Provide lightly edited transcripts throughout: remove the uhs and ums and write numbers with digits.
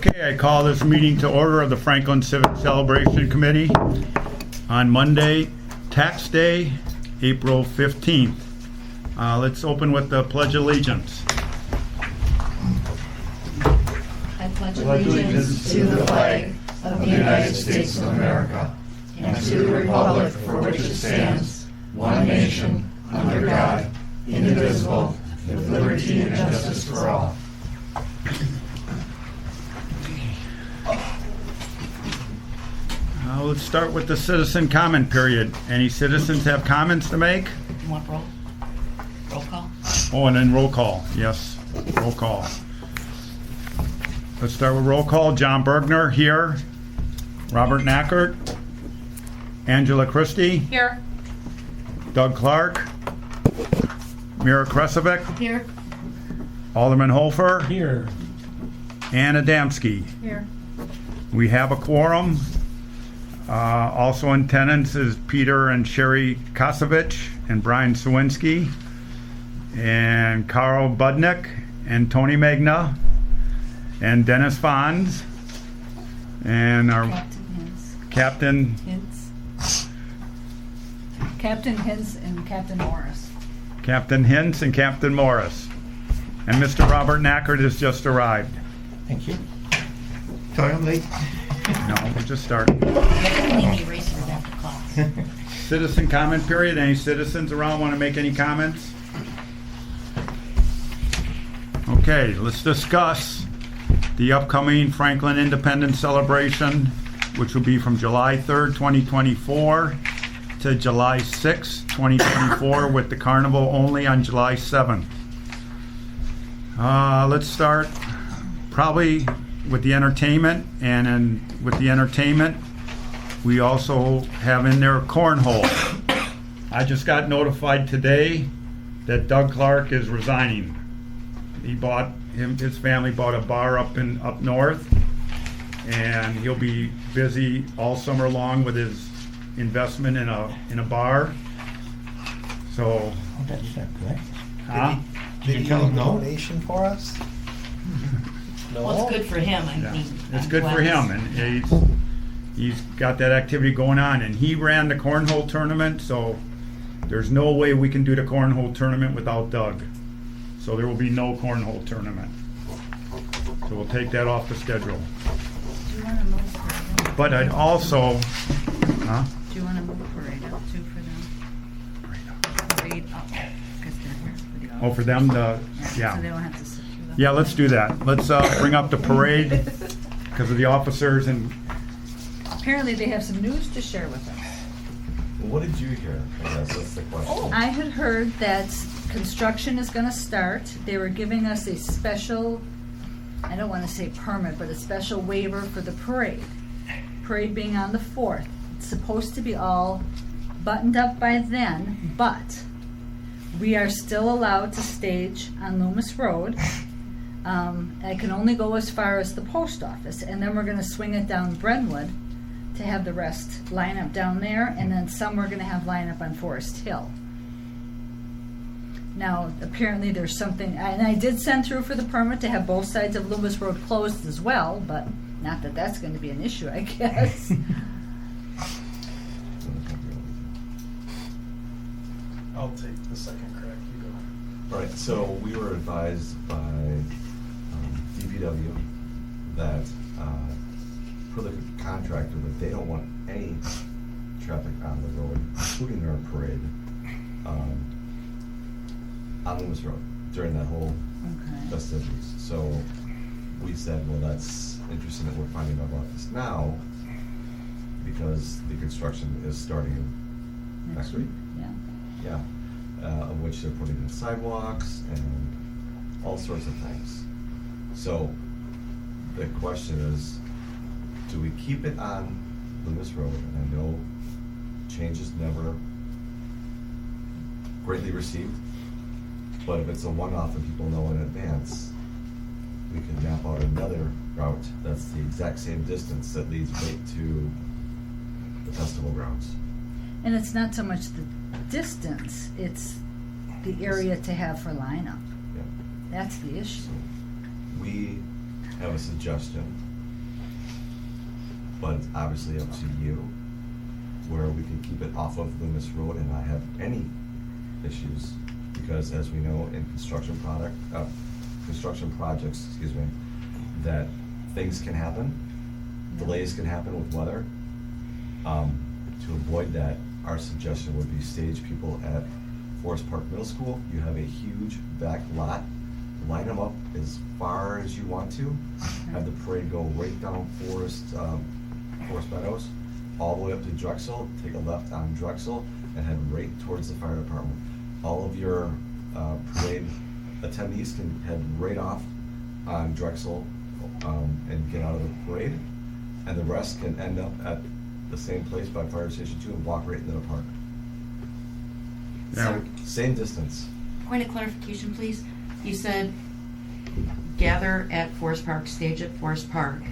Okay, I call this meeting to order of the Franklin Civic Celebration Committee on Monday, Tax Day, April 15th. Let's open with the Pledge of Allegiance. I pledge allegiance to the flag of the United States of America and to the republic for which it stands, one nation, under God, indivisible, with liberty and justice for all. Let's start with the citizen comment period. Any citizens have comments to make? You want roll call? Oh, and then roll call. Yes, roll call. Let's start with roll call. John Bergner, here. Robert Nackert. Angela Christie. Here. Doug Clark. Mira Kresovic. Here. Alderman Hofer. Here. Ann Adamski. Here. We have a quorum. Also in attendance is Peter and Sherry Kosovich and Brian Sawinski and Carl Budnick and Tony Magna and Dennis Fonz and our Captain Captain Hintz and Captain Morris. Captain Hintz and Captain Morris. And Mr. Robert Nackert has just arrived. Thank you. Sorry, I'm late. No, we're just starting. Citizen comment period. Any citizens around want to make any comments? Okay, let's discuss the upcoming Franklin Independence Celebration, which will be from July 3rd, 2024 to July 6th, 2024, with the carnival only on July 7th. Let's start probably with the entertainment, and then with the entertainment, we also have in there cornhole. I just got notified today that Doug Clark is resigning. His family bought a bar up north, and he'll be busy all summer long with his investment in a bar. So, Oh, that's not good. huh? Did you tell him no? Donation for us? Well, it's good for him. Yeah, mean, it's I'm good for glad him, and he's got that activity going on, and he ran the cornhole tournament, so there's no way we can do the cornhole tournament without Doug. So there will be no cornhole tournament. So we'll take that off the schedule. Do you want to move parade? But I'd also, huh? Do you want to move parade up too for them? Parade up, because they're here for the Oh, for them, So they yeah. don't have to sit through that. Yeah, let's do that. Let's bring up the parade because of the officers, and Apparently they have some news to share with us. What did you hear? I guess that's the question. I had heard that construction is going to start. They were giving us a special, I don't want to say permit, but a special waiver for the parade. Parade being on the 4th. It's supposed to be all buttoned up by then, but we are still allowed to stage on Loomis Road. I can only go as far as the post office, and then we're going to swing it down Brentwood to have the rest line up down there, and then some we're going to have line up on Forest Hill. Now, apparently there's something, and I did send through for the permit to have both sides of Loomis Road closed as well, but not that that's going to be an issue, I guess. I'll take the second crack. You go. All right, so we were advised by DPW that for the contractor that they don't want any traffic on the road, including their parade, on Loomis Road during that whole festivities. So we said, well, that's interesting that we're finding out about this now because the construction is starting next week. Yeah. Yeah, of which they're putting in sidewalks and all sorts of things. So the question is, do we keep it on Loomis Road? And I know change is never greatly received, but if it's a one-off and people know in advance, we can map out another route that's the exact same distance that leads right to the festival grounds. And it's not so much the distance, it's the area to have for lineup. Yeah. That's the issue. So we have a suggestion but it's obviously up to you, where we can keep it off of Loomis Road and not have any issues. Because as we know in construction projects, excuse me, that things can happen, delays can happen with weather. To avoid that, our suggestion would be stage people at Forest Park Middle School. You have a huge back lot. Line them up as far as you want to. Have the parade go right down Forest Meadows, all the way up to Drexel. Take a left on Drexel and head right towards the fire department. All of your parade attendees can head right off on Drexel and get out of the parade. And the rest can end up at the same place by Fire Station 2 and walk right into the park. Yeah. Same distance. Point of clarification, please. You said gather at Forest Park, stage at Forest Park.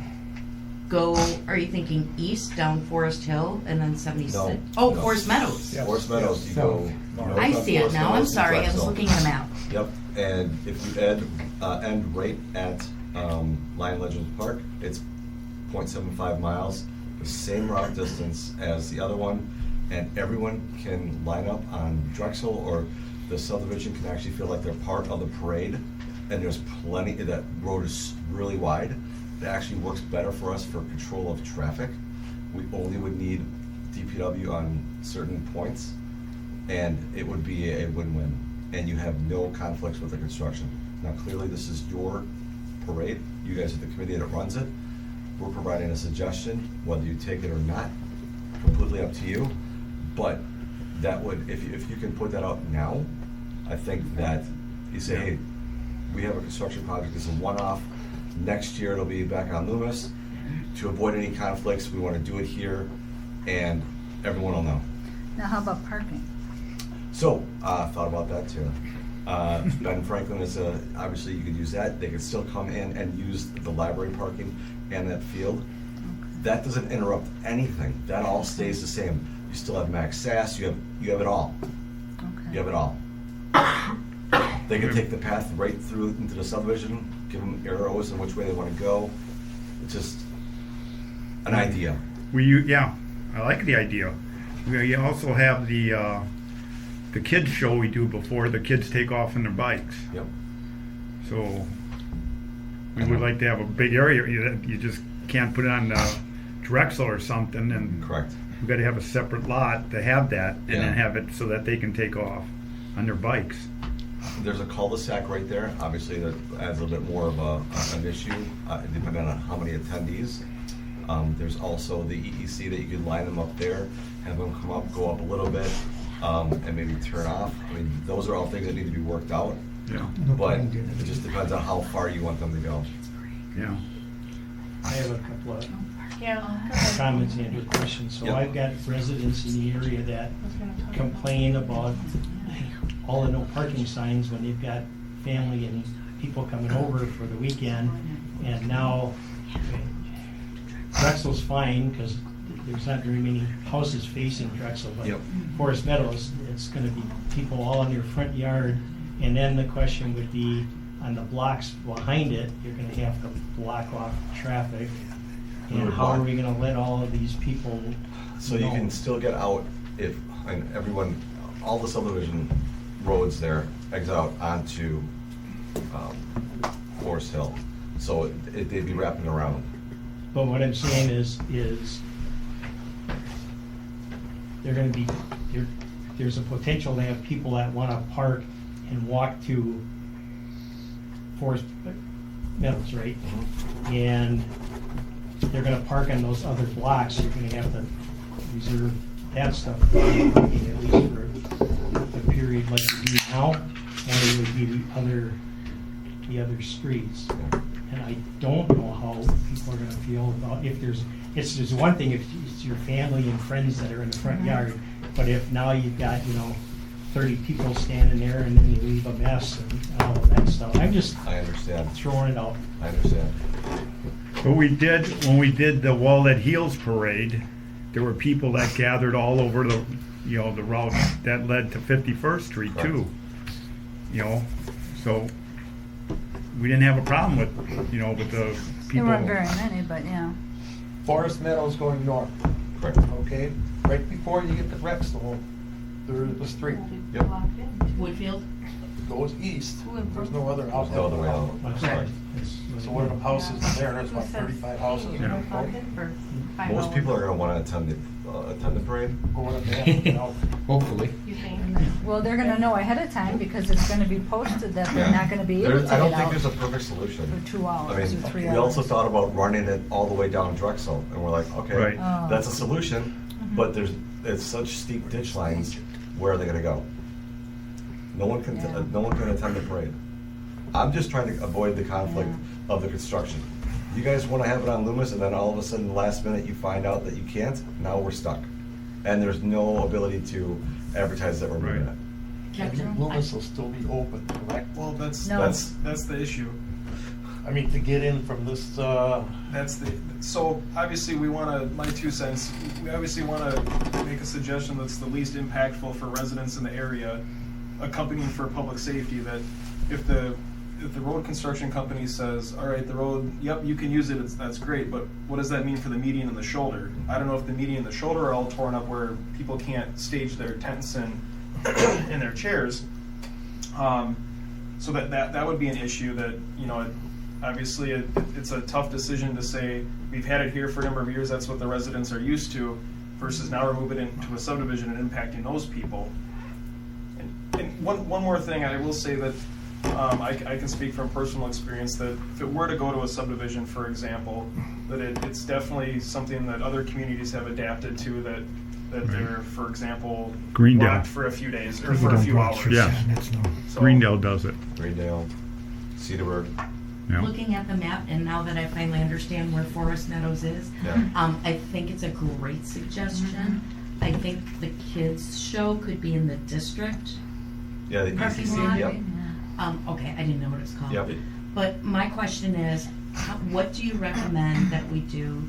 Go, are you thinking east down Forest Hill and then 76? No, Oh, no. Forest Meadows. Yeah. Forest Meadows, you So- go. north I on see it Forest now. I'm Meadows to sorry. I was Drexel. looking at a map. Yep, and if you end right at Lion Legends Park, it's 0.75 miles, the same route distance as the other one, and everyone can line up on Drexel, or the subdivision can actually feel like they're part of the parade, and there's plenty, that road is really wide. It actually works better for us for control of traffic. We only would need DPW on certain points, and it would be a win-win, and you have no conflicts with the construction. Now, clearly, this is your parade. You guys are the committee that runs it. We're providing a suggestion, whether you take it or not, completely up to you. But that would, if you can put that out now, I think that you say, hey, we have a construction project, it's a one-off. Next year, it'll be back on Loomis. To avoid any conflicts, we want to do it here, and everyone will know. Now, how about parking? So, thought about that too. Ben Franklin is obviously you could use that. They could still come in and use the library parking and that field. That doesn't interrupt anything. That all stays the same. You still have max SAS, you have it all. Okay. You have it all. They can take the path right through into the subdivision, give them arrows in which way they want to go. It's just an idea. Yeah, I like the idea. We also have the kids show we do before the kids take off on their bikes. Yep. So we would like to have a big area. You just can't put it on Drexel or something, and Correct. we got to have a separate lot to have that, and Yeah. then have it so that they can take off on their bikes. There's a cul-de-sac right there. Obviously, that adds a little bit more of an issue, depending on how many attendees. There's also the EEC that you could line them up there, have them come up, go up a little bit, and maybe turn off. I mean, those are all things that need to be worked out, Yeah, but it just depends on how far you want them to go. yeah. I have a couple of Yeah. comments and a question. So Yep. I've got residents in the area that complain about all the no parking signs when they've got family and people coming over for the weekend. And now Drexel's fine because there's not very many houses facing Drexel, but Yep. Forest Meadows, it's gonna be people all in your front yard. And then the question would be, on the blocks behind it, you're gonna have to block off traffic. And how are we gonna let all of these people So you know? can still get out and everyone, all the subdivision roads there exit out onto Forest Hill. So they'd be wrapping around. But what I'm saying is they're gonna be, there's a potential to have people that wanna park and walk to Forest Meadows, right? And they're gonna park on those other blocks, you're gonna have to reserve that stuff, parking at least for the period like you do now, or it would be the other streets. And I don't know how people are gonna feel about, if there's one thing if it's your family and friends that are in the front yard, but if now you've got, 30 people standing there and then you leave a mess and all of that stuff. I'm just I understand. throwing it out. I understand. But when we did the Wall That Heals parade, there were people that gathered all over the route that led to 51st Street too. So we didn't have a problem with the people. There weren't very many, but yeah. Forest Meadows going north, Correct. okay? Right before you get to Rexdale, there is the street. Yep. Woodfield? Goes east. There's no other There's no other way out. I'm sorry. It's- So what are the houses there? There's about 35 houses. Yeah. Most people are gonna wanna attend the parade. Going up there, you know. Hopefully. Well, they're gonna know ahead of time because it's gonna be posted that they're Yeah. not gonna be able to There's- I don't get think out there's a perfect solution. for 2 hours I or mean, 3 we hours. also thought about running it all the way down Drexel, and we're like, okay, Right. Oh. that's a solution, but it's such steep ditch lines, where are they gonna go? No one can, Yeah. no one can attend the parade. I'm just trying to avoid the conflict of the construction. You guys wanna have it on Loomis, and then all of a sudden, last minute, you find out that you can't, now we're stuck. And there's no ability to advertise that we're moving Right. it. Captain? Loomis will still be open, correct? Well, that's, No. that's the issue. I mean, to get in from this, That's the, so obviously we wanna, my 2 cents, we obviously wanna make a suggestion that's the least impactful for residents in the area, accompanying for public safety, that if the road construction company says, all right, the road, yep, you can use it, that's great, but what does that mean for the median and the shoulder? I don't know if the median and the shoulder are all torn up where people can't stage their tents in their chairs. So that would be an issue that, you know, obviously it's a tough decision to say, we've had it here for a number of years, that's what the residents are used to, versus now we're moving into a subdivision and impacting those people. And one more thing, I will say that I can speak from personal experience that if it were to go to a subdivision, for example, that it's definitely something that other communities have adapted to, that they're, for example, Greendale. locked for a few days or for a few hours. Yeah. So- Greendale does it. Greendale, Cedarburg, Yeah. Looking at the map, and now that I finally understand where Forest Meadows is, yeah. I think it's a great suggestion. I think the kids' show could be in the district Yeah, the parking ECC, lot. yep. Okay, I didn't know what it's called. Yep. But my question is, what do you recommend that we do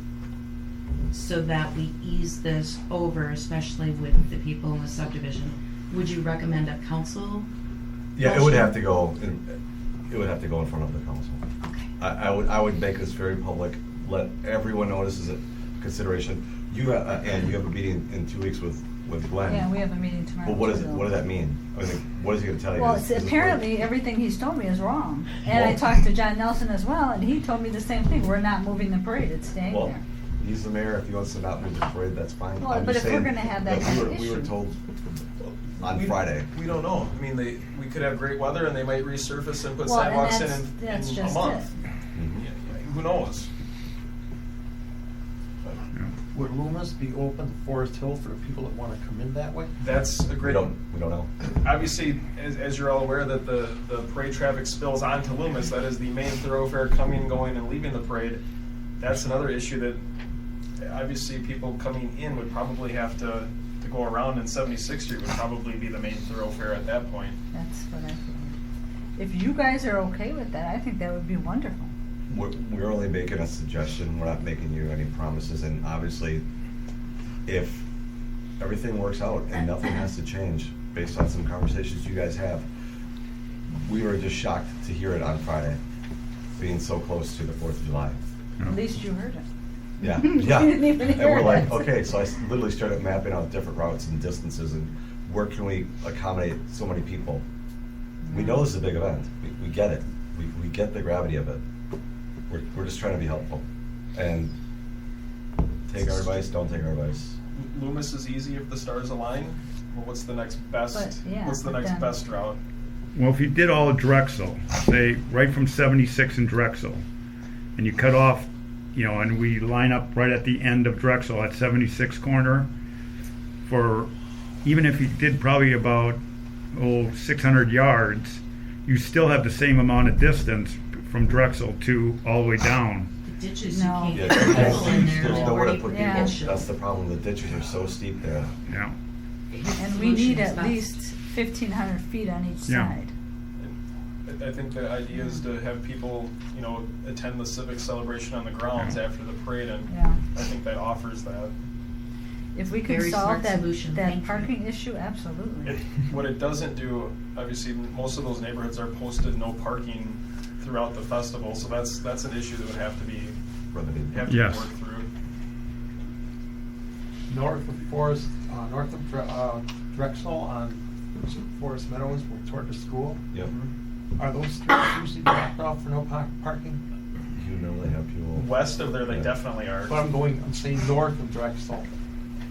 so that we ease this over, especially with the people in the subdivision? Would you recommend a council? Yeah, it would have to go, it would have to go in front of the council. Okay. I would make this very public, let everyone know this is a consideration. And you have a meeting in 2 weeks with Glenn. Yeah, we have a meeting tomorrow. But what too, though. does that mean? I mean, what is he gonna tell you? Well, Is it's it apparently everything he's told me is wrong. And I Well- talked to John Nelson as well, and he told me the same thing. We're not moving the parade, it's staying Well, there. he's the mayor, if he wants to not move the parade, that's fine. Well, I'm but just if we're saying gonna have that kind of We were issue. told on We- Friday. We don't know. I mean, we could have great weather and they might resurface and put Well, and sidewalks that's in a just month. it. Mhm. Yeah, who knows? would Loomis be open to Forest Hill for the people that want to come in that way? That's a We great. don't know. Obviously, as you're all aware, that the parade traffic spills onto Loomis. That is the main thoroughfare coming, going, and leaving the parade. That's another issue that obviously people coming in would probably have to go around, and 76th Street would probably be the main thoroughfare at that point. That's what I figured. If you guys are okay with that, I think that would be wonderful. We're only making a suggestion, we're not making you any promises, and obviously, if everything works out and nothing has to change based on some conversations you guys have, we were just shocked to hear it on Friday, being so close to the 4th of July. At least you heard it. Yeah, You yeah. didn't even And hear we're like, it. okay, so I literally started mapping out different routes and distances and where can we accommodate so many people. We know this is a big event, we get it, we get the gravity of it. We're just trying to be helpful. And take our advice, don't take our advice. Loomis is easy if the stars align. Well, what's the next best? But, yeah, what's the but next then- best route? Well, if you did all of Drexel, say right from 76 in Drexel, and you cut off, and we line up right at the end of Drexel at 76 corner, for even if you did probably about 600 yards, you still have the same amount of distance from Drexel to all the way down. The ditches, you No. can't Yeah, get people in there. there's nowhere to put Yeah. people, that's the problem, the ditches are so steep there. Yeah. And we need at least 1,500 feet on each Yeah. side. I think the idea is to have people, attend the Civic celebration on the grounds after the parade, and Yeah. I think that offers that. If we could Very solve smart that, solution. Thank that you. parking issue, absolutely. What it doesn't do, obviously, most of those neighborhoods are posted no parking throughout the festival, so that's an issue that would have to be Remedied. Yes. worked through. north of Forest, north of Drexel on Forest Meadows toward the school. Yep. Are those streets usually blocked off for no parking? You know they have people. West of there, they Yeah. definitely are. But I'm saying north of Drexel.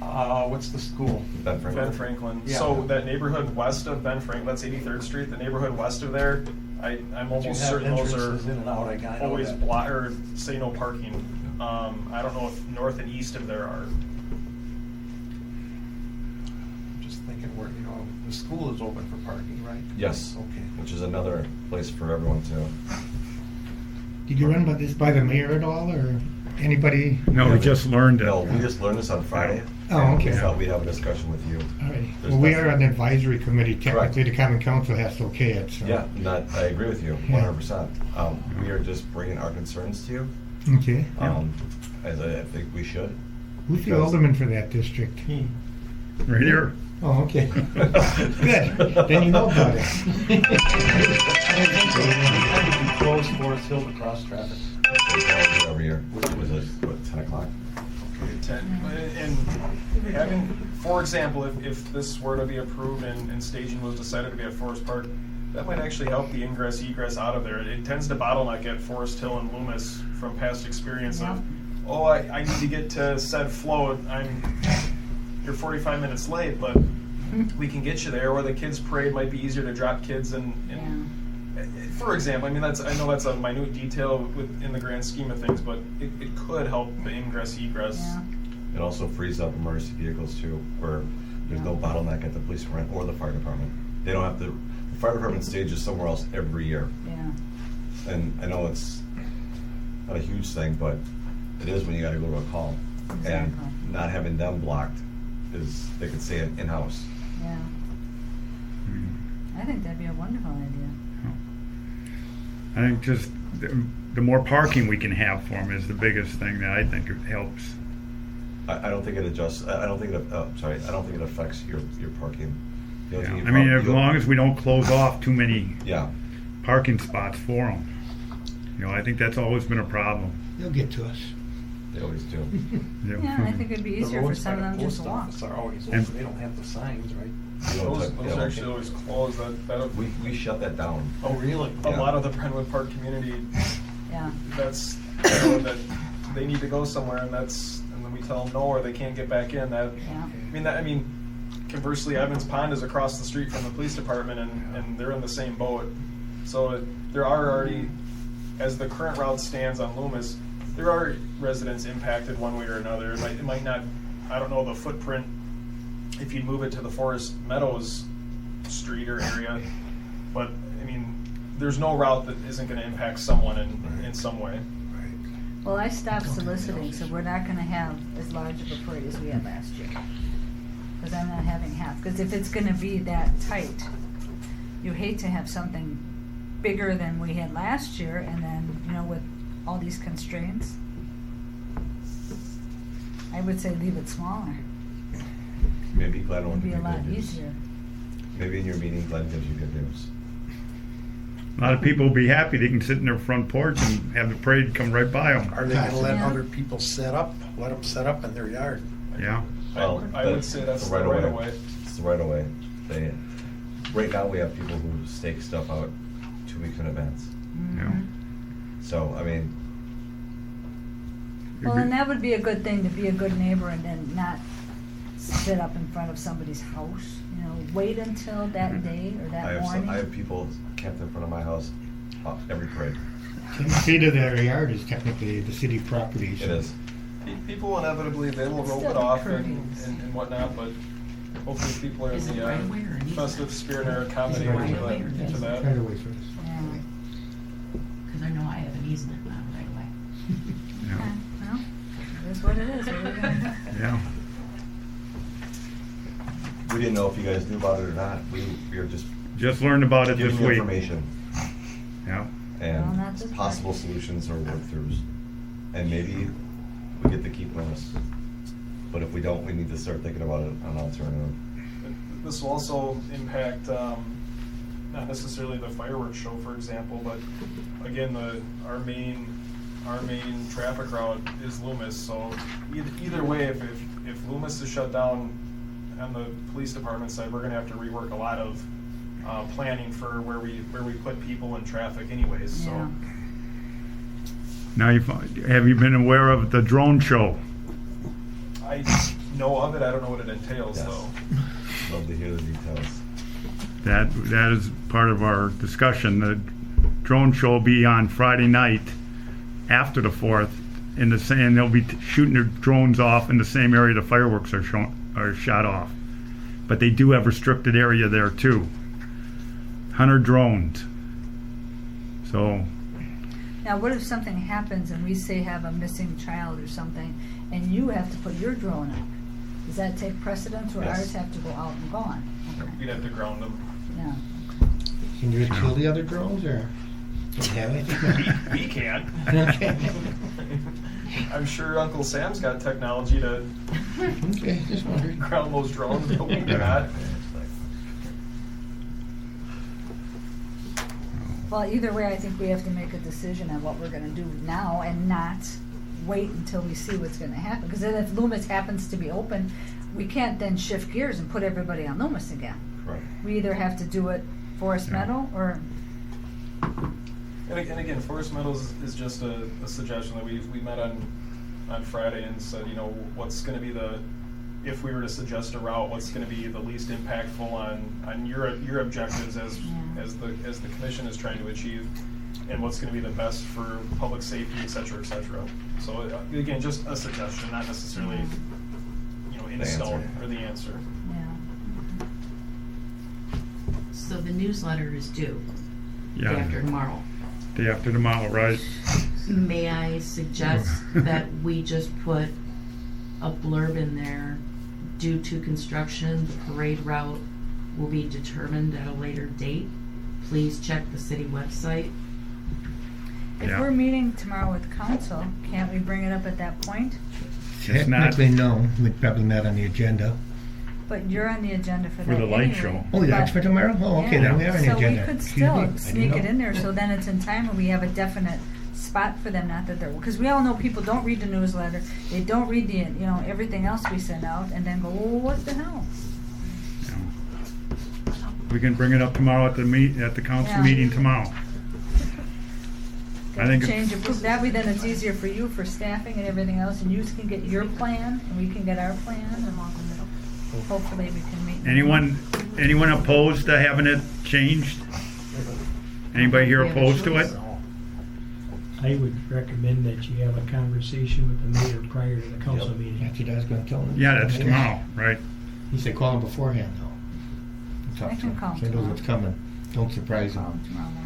What's the school? Ben Franklin. Ben Franklin. Yeah. So that neighborhood west of Ben Franklin, that's 83rd Street, the neighborhood west of there, I'm You almost have certain those entrances in are and out, I know always that. block, or say no parking. I don't know if north and east of there are. I'm just thinking where, the school is open for parking, right? Yes. Okay. Which is another place for everyone to. Did you run this by the mayor at all, or anybody? No, we just learned it. No, we just learned this on Friday. Oh, and okay. We thought we'd have a discussion with you. All right. There's Well, we are nothing- an advisory committee. Technically, Correct. the common council has to okay it, so. Yeah, I agree with you, Yeah. 100%. We are just bringing our concerns to you, Okay. as I think we should. Who's the because- alderman for that district? Right here. Oh, okay. Good. Then you know about it. Close Forest Hill to cross traffic. We try to do it every year. Was it, what, 10 o'clock? And having, for example, if this were to be approved and staging was decided to be at Forest Park, that might actually help the ingress egress out of there. It tends to bottleneck at Forest Hill and Loomis from past experience of, oh, I need to get to said float. You're 45 minutes late, but we can get you there. Or the kids' parade might be easier to drop kids and for example, I know that's a minute detail in the grand scheme of things, but it could help the ingress egress. Yeah. It also frees up emergency vehicles too, where there's no bottleneck at the police department or the fire department. They don't have to, the fire department stages somewhere else every year. Yeah. And I know it's not a huge thing, but it is when you gotta go to a call. Exactly. And not having them blocked is, they could say it in-house. Yeah. I think that'd be a wonderful idea. I think just the more parking we can have for them is the biggest thing that I think it helps. I don't think it adjusts, I don't think it affects your parking. The only Yeah. thing you I mean, as probably- long as we don't close off too many Yeah, parking spots for them. I think that's always been a problem. They'll get to us. they always do. Yeah, I think it'd be easier for some of them just to walk. The roads by the post office are always And- open, they don't have the signs, right? You know, Those yeah, are actually always closed. We shut that down. Oh, really? A Yeah. lot of the Brentwood Park community, Yeah. that's, that they need to go somewhere, and then we tell them no, or they can't get back in. Yeah. Conversely, Evans Pond is across the street from the police department, and they're in the same boat. So there are already, as the current route stands on Loomis, there are residents impacted one way or another. It might not, I don't know the footprint if you move it to the Forest Meadows street or area, but there's no route that isn't going to impact someone in some way. Well, I stopped soliciting, so we're not gonna have as large of a parade as we had last year. Because I'm not having half, because if it's gonna be that tight, you hate to have something bigger than we had last year, and then, with all these constraints. I would say leave it smaller. Maybe Glenn will It'd give be you a lot good news. easier. Maybe in your meeting, Glenn gives you good news. A lot of people will be happy they can sit in their front porch and have the parade come right by them. Are they gonna let Yeah. other people let them set up in their yard? Yeah. I would say that's the right of way. It's the right of way. Right now, we have people who stake stuff out 2 weeks in advance. Yeah. So, Well, and that would be a good thing, to be a good neighbor and then not sit up in front of somebody's house. Wait until that day or I that have morning. people camped in front of my house every parade. 10 feet of their yard is technically the city property. It is. People inevitably, they will rope Still it off be and courteous. whatnot, but hopefully people are in Is it the right away or an easement? festive spirit and are It's accommodating right away or to an that. Right away for us. Yeah. Because I know I have an easement now right away. Yeah. Okay, well, it is what it is. What are we gonna do? Yeah. We didn't know if you guys knew about it or not. We were just Just learned about it this giving you week. information Yeah. Well, not and this possible part. solutions or work-throughs. And maybe we get to keep Loomis. But if we don't, we need to start thinking about an alternative. This will also impact, not necessarily the fireworks show, for example, but again, our main our main traffic route is Loomis, so either way, if Loomis is shut down on the police department side, we're gonna have to rework a lot of planning for where we put people and traffic anyways, so. Yeah. Now, have you been aware of the drone show? I know of it, I don't know what it entails Yes. though. Love to hear the details. That is part of our discussion. The drone show will be on Friday night after the 4th in the same, they'll be shooting their drones off in the same area the fireworks are shot off. But they do have restricted area there too. 100 drones. So, Now, what if something happens and we say have a missing child or something, and you have to put your drone up? Does that take precedence, or Yes. ours have to go out and gone? Okay. We'd have to ground them. Yeah. Can you kill the other drones, or do you have anything? We can't. Okay. I'm sure Uncle Sam's got technology to Okay, just wondering. ground those drones, but we do not. Well, either way, I think we have to make a decision on what we're gonna do now and not wait until we see what's gonna happen. Because then if Loomis happens to be open, we can't then shift gears and put everybody on Loomis again. Correct. We either have to do it Forest Yeah. Meadow or, And again, Forest Meadows is just a suggestion that we met on Friday and said, you know, what's gonna be if we were to suggest a route, what's gonna be the least impactful on your objectives as the commission is trying to achieve, and what's gonna be the best for public safety, et cetera, et cetera. So again, just a suggestion, not necessarily, you know, in The stone answer. or the answer. yeah. So the newsletter is due day yeah, after tomorrow. day after tomorrow, right? May I suggest that we just put a blurb in there, due to construction, the parade route will be determined at a later date. Please check the city website. If Yeah. we're meeting tomorrow with council, can't we bring it up at that point? It's not Technically, no, we'd probably not on the agenda. But you're on the agenda for for that the light anyway. show. Oh, that's for tomorrow? Oh, okay, then we are on the agenda. So we could Excuse me, I still didn't sneak it know. in there, so then it's in time and we have a definite spot for them, not that they're, because we all know people don't read the newsletter, they don't read the, you know, everything else we send out, and then go, oh, what the hell? We can bring it up tomorrow at the council Yeah. meeting tomorrow. I think Change it, that way then it's easier for you for staffing and everything else, and you can get your plan, and we can get our plan, and hopefully we can meet. Anyone opposed to having it changed? Anybody here opposed to it? I would recommend that you have a conversation with the mayor prior to the council Yep. meeting. That's what I was gonna tell him. Yeah, that's tomorrow, right? He said call him beforehand, though. Talk I to can him, call him so he knows what's coming. Don't surprise Call him. them tomorrow morning.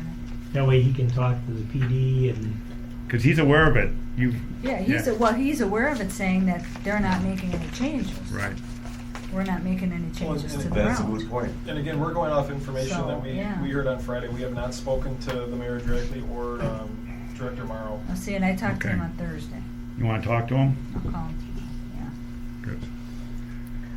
That way he can talk to the PD and Because he's aware of it. Yeah, he's aware of it, saying that they're not making any changes. Right. We're not making any Well, changes to and the That's a route. good point. And again, we're going off information So, that we yeah. heard on Friday. We have not spoken to the mayor directly or Director Morrow. I'll see, and I talked to him Okay. on Thursday. You want to talk to him? I'll call him, yeah. Good.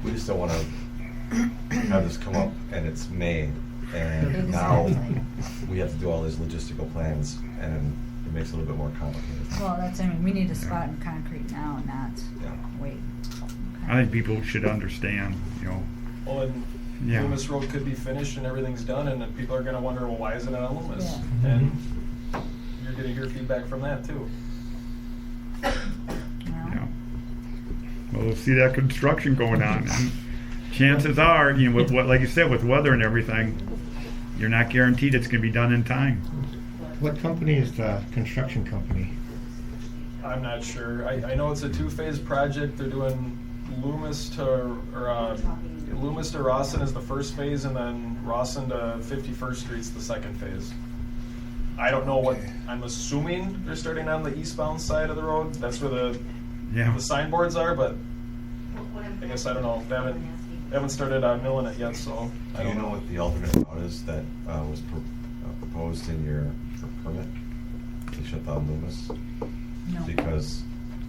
We just don't want to have this come up and it's May, and now Exactly. we have to do all these logistical plans, and it makes it a little bit more complicated. Well, that's, I mean, we need a spot in concrete now, and not Yeah. wait. I think people should understand, you know. Well, and Yeah. Loomis Road could be finished and everything's done, and then people are gonna wonder, well, why isn't it on Loomis? Yeah. And you're gonna hear feedback from that too. You know? Yeah. Well, we'll see that construction going on. And chances are, you know, with what, like you said, with weather and everything, you're not guaranteed it's going to be done in time. What company is the construction company? I'm not sure. I know it's a two-phase project. They're doing Loomis to Rawson is the first phase, and then Rawson to 51st Street's the second phase. I don't know what, I'm assuming they're starting on the eastbound side of the road. That's where the Yeah. signboards are, but I guess I don't know. They haven't started milling it yet, so I Do you don't know know. what the alternate route is that was proposed in your permit to shut down Loomis? No. Because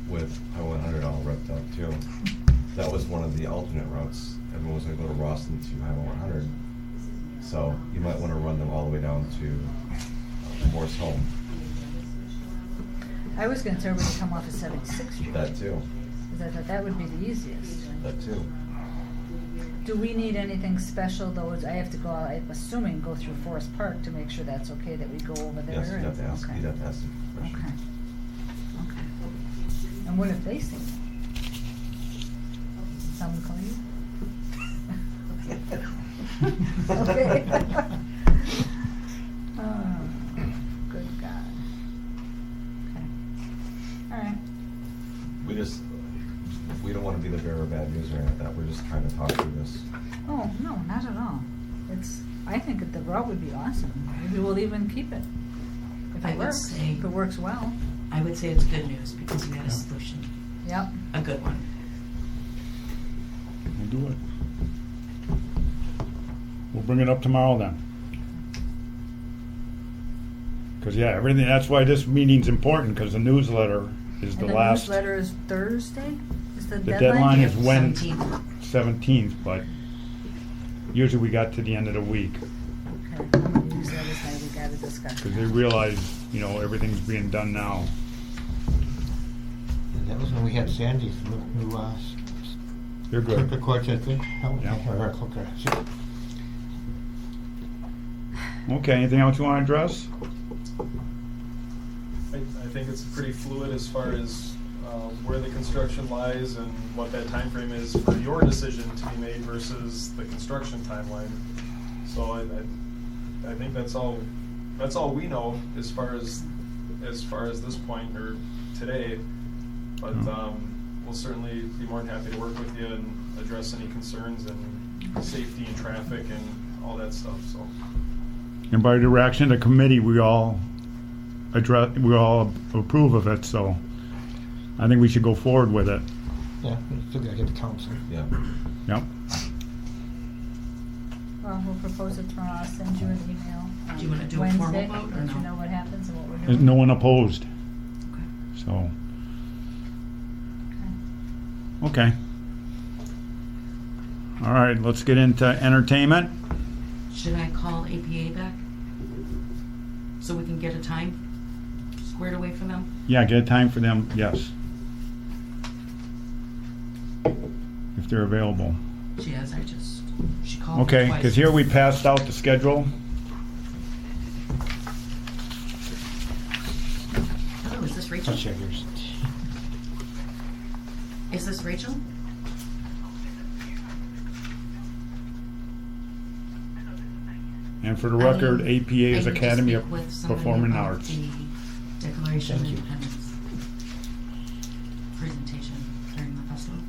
with Highway 100 all wrapped up too, that was one of the alternate routes. Everyone was going to go to Rawson to Highway 100. So you might want to run them all the way down to Morse Home. I was gonna tell everybody to come off of 76th Street. That too, Because I thought that would be the easiest. that too. Do we need anything special though? I have to go, I'm assuming, go through Forest Park to make sure that's okay that we go over there? Yes, you'd have to ask, Okay. you'd have to ask the question. Okay. Okay. And what if they say no? Someone call you? Okay. Oh, good God. Okay. All right. We don't wanna be the bearer of bad news or anything like that, we're just trying to talk through this. Oh, no, not at all. I think that the route would be awesome. Maybe we'll even keep it. If I it would works, say- if it works well. I would say it's good news because you got a solution, Yep. a good one. We'll do it. We'll bring it up tomorrow then. Because, yeah, everything, that's why this meeting's important, because the newsletter is the And the last, newsletter is Thursday? Is the the deadline? deadline is when, 17th. 17th, but usually we got to the end of the week, Okay, how many newsletters have we got to discuss? because they realize, everything's being done now. That was when we had Sandy's new, They're clerk good. of courts, I think. Yeah. Or clerk of- Okay, anything else you want to address? I think it's pretty fluid as far as where the construction lies and what that time frame is for your decision to be made versus the construction timeline. So I think that's all we know as far as this point or today. But we'll certainly be more than happy to work with you and address any concerns and safety and traffic and all that stuff, so. And by direction of the committee, we all approve of it, so I think we should go forward with it. Yeah, we still gotta get the council. Yeah. Yep. Well, we'll propose it tomorrow. I'll send you an email. Do you wanna do a formal Wednesday, vote or let no? you know what happens and what we're There's doing. no one opposed, Okay. so, Okay. okay. All right, let's get into entertainment. Should I call APA back? So we can get a time squared away for them? Yeah, get a time for them, yes. If they're available. She has, she called me Okay, twice. because here we passed out the schedule. Oh, is this Rachel? Touch yours. Is this Rachel? And for the record, I APA is need to Academy of speak with somebody Performing about Arts. The Declaration Thank of you. Independence presentation during the festival.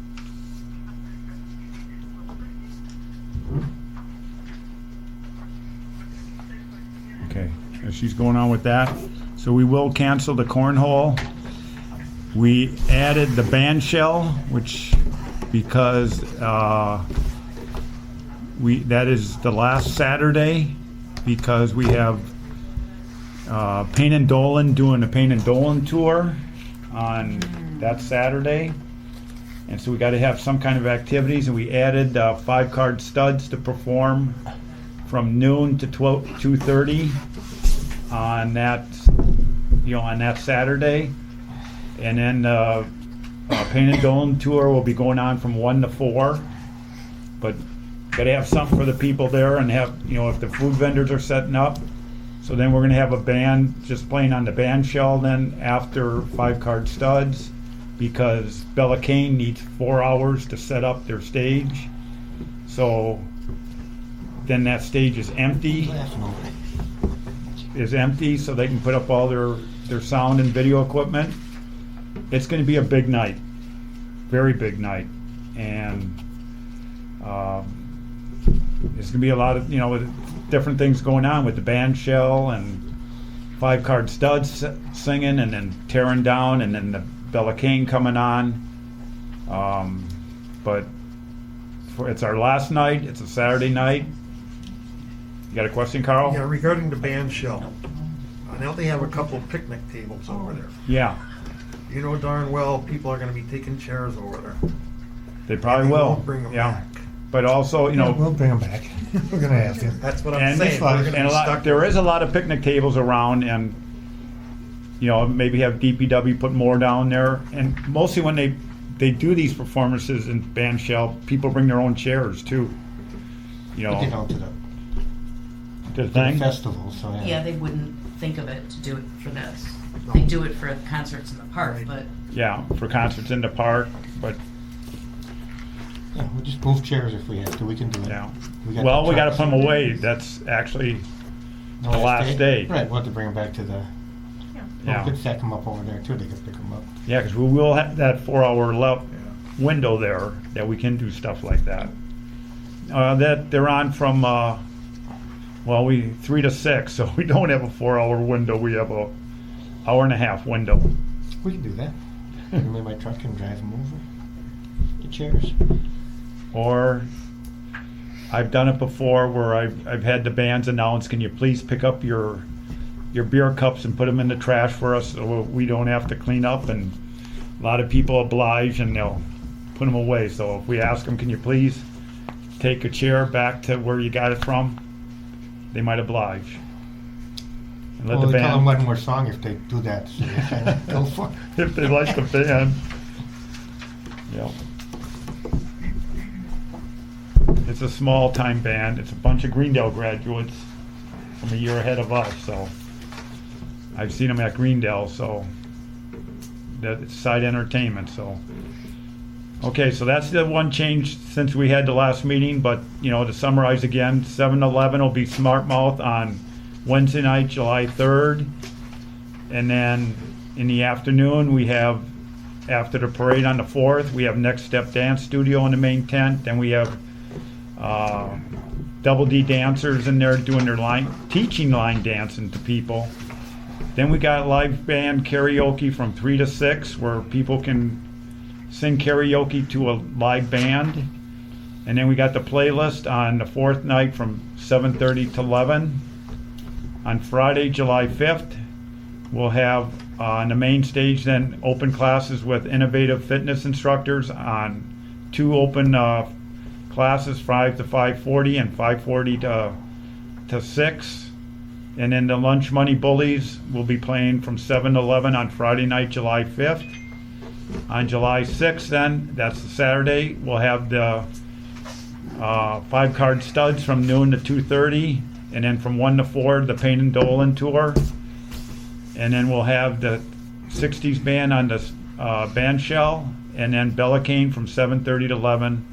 Okay, as she's going on with that, so we will cancel the cornhole. We added the band shell, which, because that is the last Saturday, because we have Payne and Dolan doing the Payne and Dolan tour on that Saturday. And so we got to have some kind of activities, and we added 5-card studs to perform from noon to 2:30 on that, on that Saturday. And then Payne and Dolan tour will be going on from 1 to 4. But got to have something for the people there, and have, if the food vendors are setting up. So then we're going to have a band just playing on the band shell then after 5-card studs, because Bella Kane needs 4 hours to set up their stage. So then that stage is empty, so they can put up all their sound and video equipment. It's going to be a big night, very big night, and there's going to be a lot of different things going on with the band shell and 5-card studs singing, and then tearing down, and then the Bella King coming on. But it's our last night. It's a Saturday night. You got a question, Carl? Yeah, regarding the band shell, now they have a couple picnic tables over there. Yeah, You know darn well people are gonna be taking chairs over there. they probably And they will. won't bring 'em Yeah, back. but also, We'll bring them back. We're gonna have to. That's what I'm and, saying, we're and gonna a be lot, stuck. there is a lot of picnic tables around, and maybe have DPW put more down there. And mostly when they do these performances in band shell, people bring their own chairs too. But they don't to The the thing. festival, so Yeah, they wouldn't think of it to do it for this. They do it for concerts in the park, but Yeah, for concerts in the park, but Yeah, we'll just move chairs if we have to. We can do it. yeah. got Well, the we got to trucks. put them away. That's actually The last day. Right, we'll have to bring them back to the. Yeah. We could stack them up over there too. They could pick them up. Yeah, because we will have that 4-hour window there that we can do stuff like that. That they're on from 3 to 6, so we don't have a 4-hour window. We have a hour and a half window. We can do that. Maybe my truck can drive them over. The chairs. Or I've done it before where I've had the bands announce, "Can you please pick up your beer cups and put them in the trash for us so we don't have to clean up?" And a lot of people oblige and they'll put them away. So if we ask them, "Can you please take a chair back to where you got it from?" they might oblige. And let Well, the we tell them band, one more song if they do that. So they kind of go for it. if they like the band. Yeah. It's a small time band. It's a bunch of Greendale graduates from a year ahead of us, so I've seen them at Greendale, so that's side entertainment, so. Okay, so that's the one change since we had the last meeting, but, to summarize again, 7-11 will be Smart Mouth on Wednesday night, July 3rd. And then in the afternoon, we have, after the parade on the 4th, we have Next Step Dance Studio in the main tent. Then we have Double D dancers in there doing their teaching line dancing to people. Then we got live band karaoke from 3 to 6, where people can sing karaoke to a live band. And then we got the playlist on the 4th night from 7:30 to 11. On Friday, July 5th, we'll have on the main stage then open classes with innovative fitness instructors on 2 open classes, 5 to 5:40 and 5:40 to 6. And then the Lunch Money Bullies will be playing from 7 to 11 on Friday night, July 5th. On July 6th then, that's the Saturday, we'll have the 5-card studs from noon to 2:30. And then from 1 to 4, the Payne and Dolan tour. And then we'll have the 60s band on the band shell. And then Bella Kane from 7:30 to 11.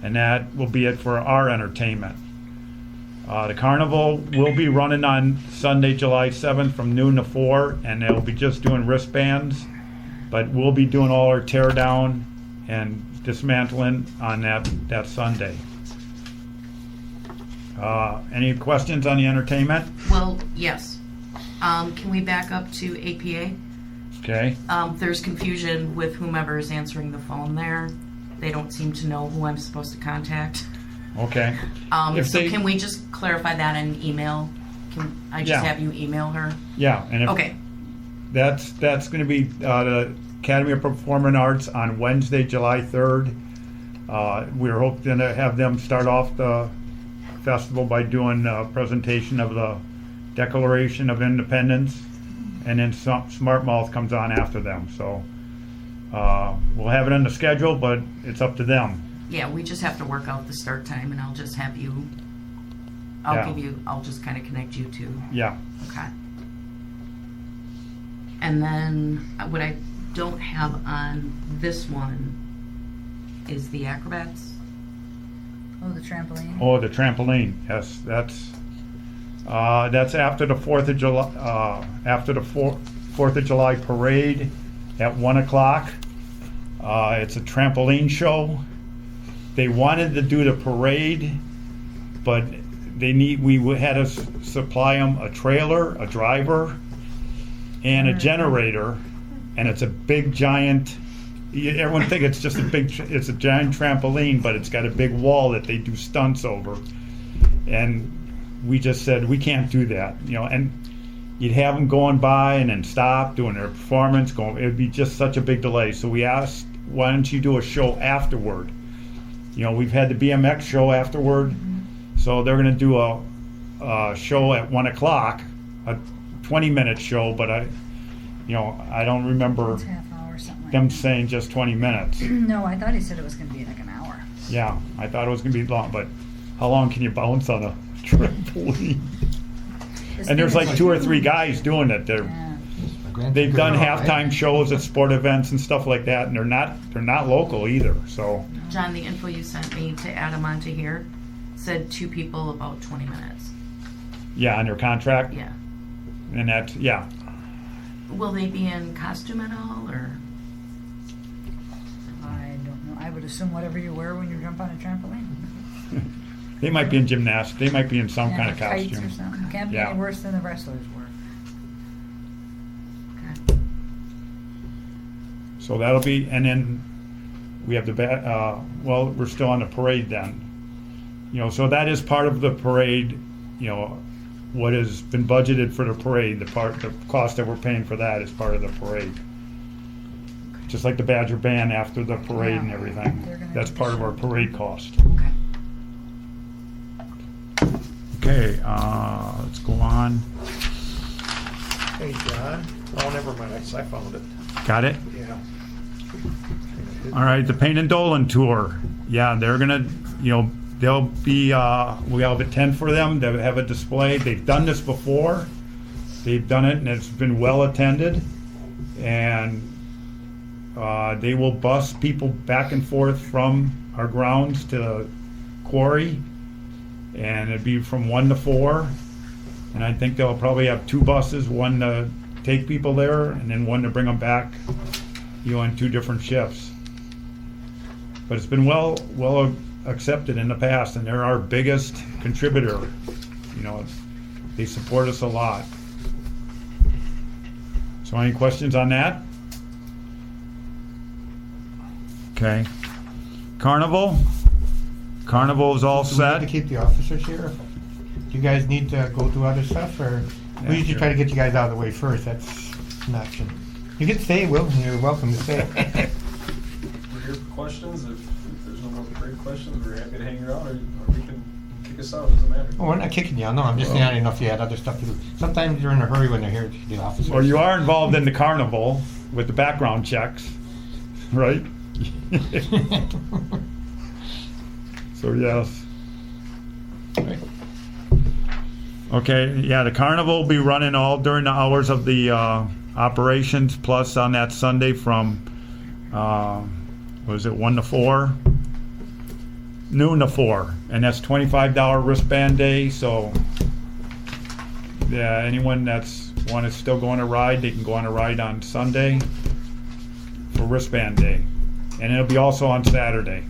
And that will be it for our entertainment. The carnival will be running on Sunday, July 7th from noon to 4. And they'll be just doing wristbands. But we'll be doing all our tear down and dismantling on that Sunday. Any questions on the entertainment? well, yes. Can we back up to APA? Okay. There's confusion with whomever is answering the phone there. They don't seem to know who I'm supposed to contact. Okay. If So they- can we just clarify that in email? Can I just Yeah. have you email her? Yeah, and if Okay, that's going to be the Academy of Performing Arts on Wednesday, July 3rd. We're hoping to have them start off the festival by doing a presentation of the Declaration of Independence, and then Smart Mouth comes on after them. So we'll have it on the schedule, but it's up to them. yeah, we just have to work out the start time and I'll just have you, Yeah. I'll just kind of connect you to, Yeah. okay. And then what I don't have on this one is the acrobats. Oh, the trampoline. Oh, the trampoline. Yes, that's after the 4th of July. After the 4th of July parade at 1 o'clock. It's a trampoline show. They wanted to do the parade, but we had to supply them a trailer, a driver, and a generator, and it's a big giant. Everyone think it's just it's a giant trampoline, but it's got a big wall that they do stunts over. And we just said we can't do that, and you'd have them going by and then stop doing their performance. It would be just such a big delay. So we asked, why don't you do a show afterward? We've had the BMX show afterward, so they're going to do a show at 1 o'clock, a 20-minute show, but You know, I don't remember It's half hour, something like them that. saying just 20 minutes. No, I thought he said it was gonna be like an hour. Yeah, I thought it was gonna be long, but how long can you bounce on a trampoline? This And there's thing like is 2 or 3 huge. guys doing it. Yeah. They've done halftime shows at sport events and stuff like that, and they're not local either. So John, the info you sent me to add them onto here said 2 people about 20 minutes. yeah, on their contract, Yeah. and that's Will they be in costume at all, or? I don't know. I would assume whatever you wear when you jump on a trampoline. They might be in gymnastics. They might be in some Yeah, kind of kites costume. or something. Can't be Yeah. any worse than the wrestlers were. Okay. So that'll be, and then we have well, we're still on the parade then. You know, so that is part of the parade, you know, what has been budgeted for the parade, the cost that we're paying for that is part of the parade. Just like the Badger Band after the parade and Yeah. everything. They're gonna That's do part of the our show. parade cost. Okay. Okay, let's go on. Hey, John. Oh, never mind. I found it. Got it? Yeah. All right, the Payne and Dolan tour. Yeah, they're gonna, you know, they'll be, we have a tent for them. They'll have a display. They've done this before. They've done it and it's been well attended. And they will bus people back and forth from our grounds to the quarry. And it'd be from 1 to 4. And I think they'll probably have 2 buses, one to take people there and then one to bring them back, you know, on 2 different shifts. But it's been well accepted in the past, and they're our biggest contributor. You know, they support us a lot. So any questions on that? Okay. Carnival is all Do we set. need to keep the officers here? Do you guys need to go through other stuff, or Yeah, we usually sure. try to get you guys out of the way first? That's an option. You can stay, Will. You're welcome to stay. We're here for questions. If there's no more great questions, we're happy to hang around, or we can kick us out. Doesn't matter. Oh, we're not kicking you out. No, I'm just saying I didn't know if you had other stuff to do. Sometimes you're in a hurry when they're here, the officers. Or you are involved in the carnival with the background checks, right? So yes. Okay, yeah, the carnival will be running all during the hours of the operations, plus on that Sunday from, what is it, 1 to 4? Noon to 4, and that's $25 wristband day, so yeah, anyone that's want to still go on a ride, they can go on a ride on Sunday for wristband day. And it'll be also on Saturday.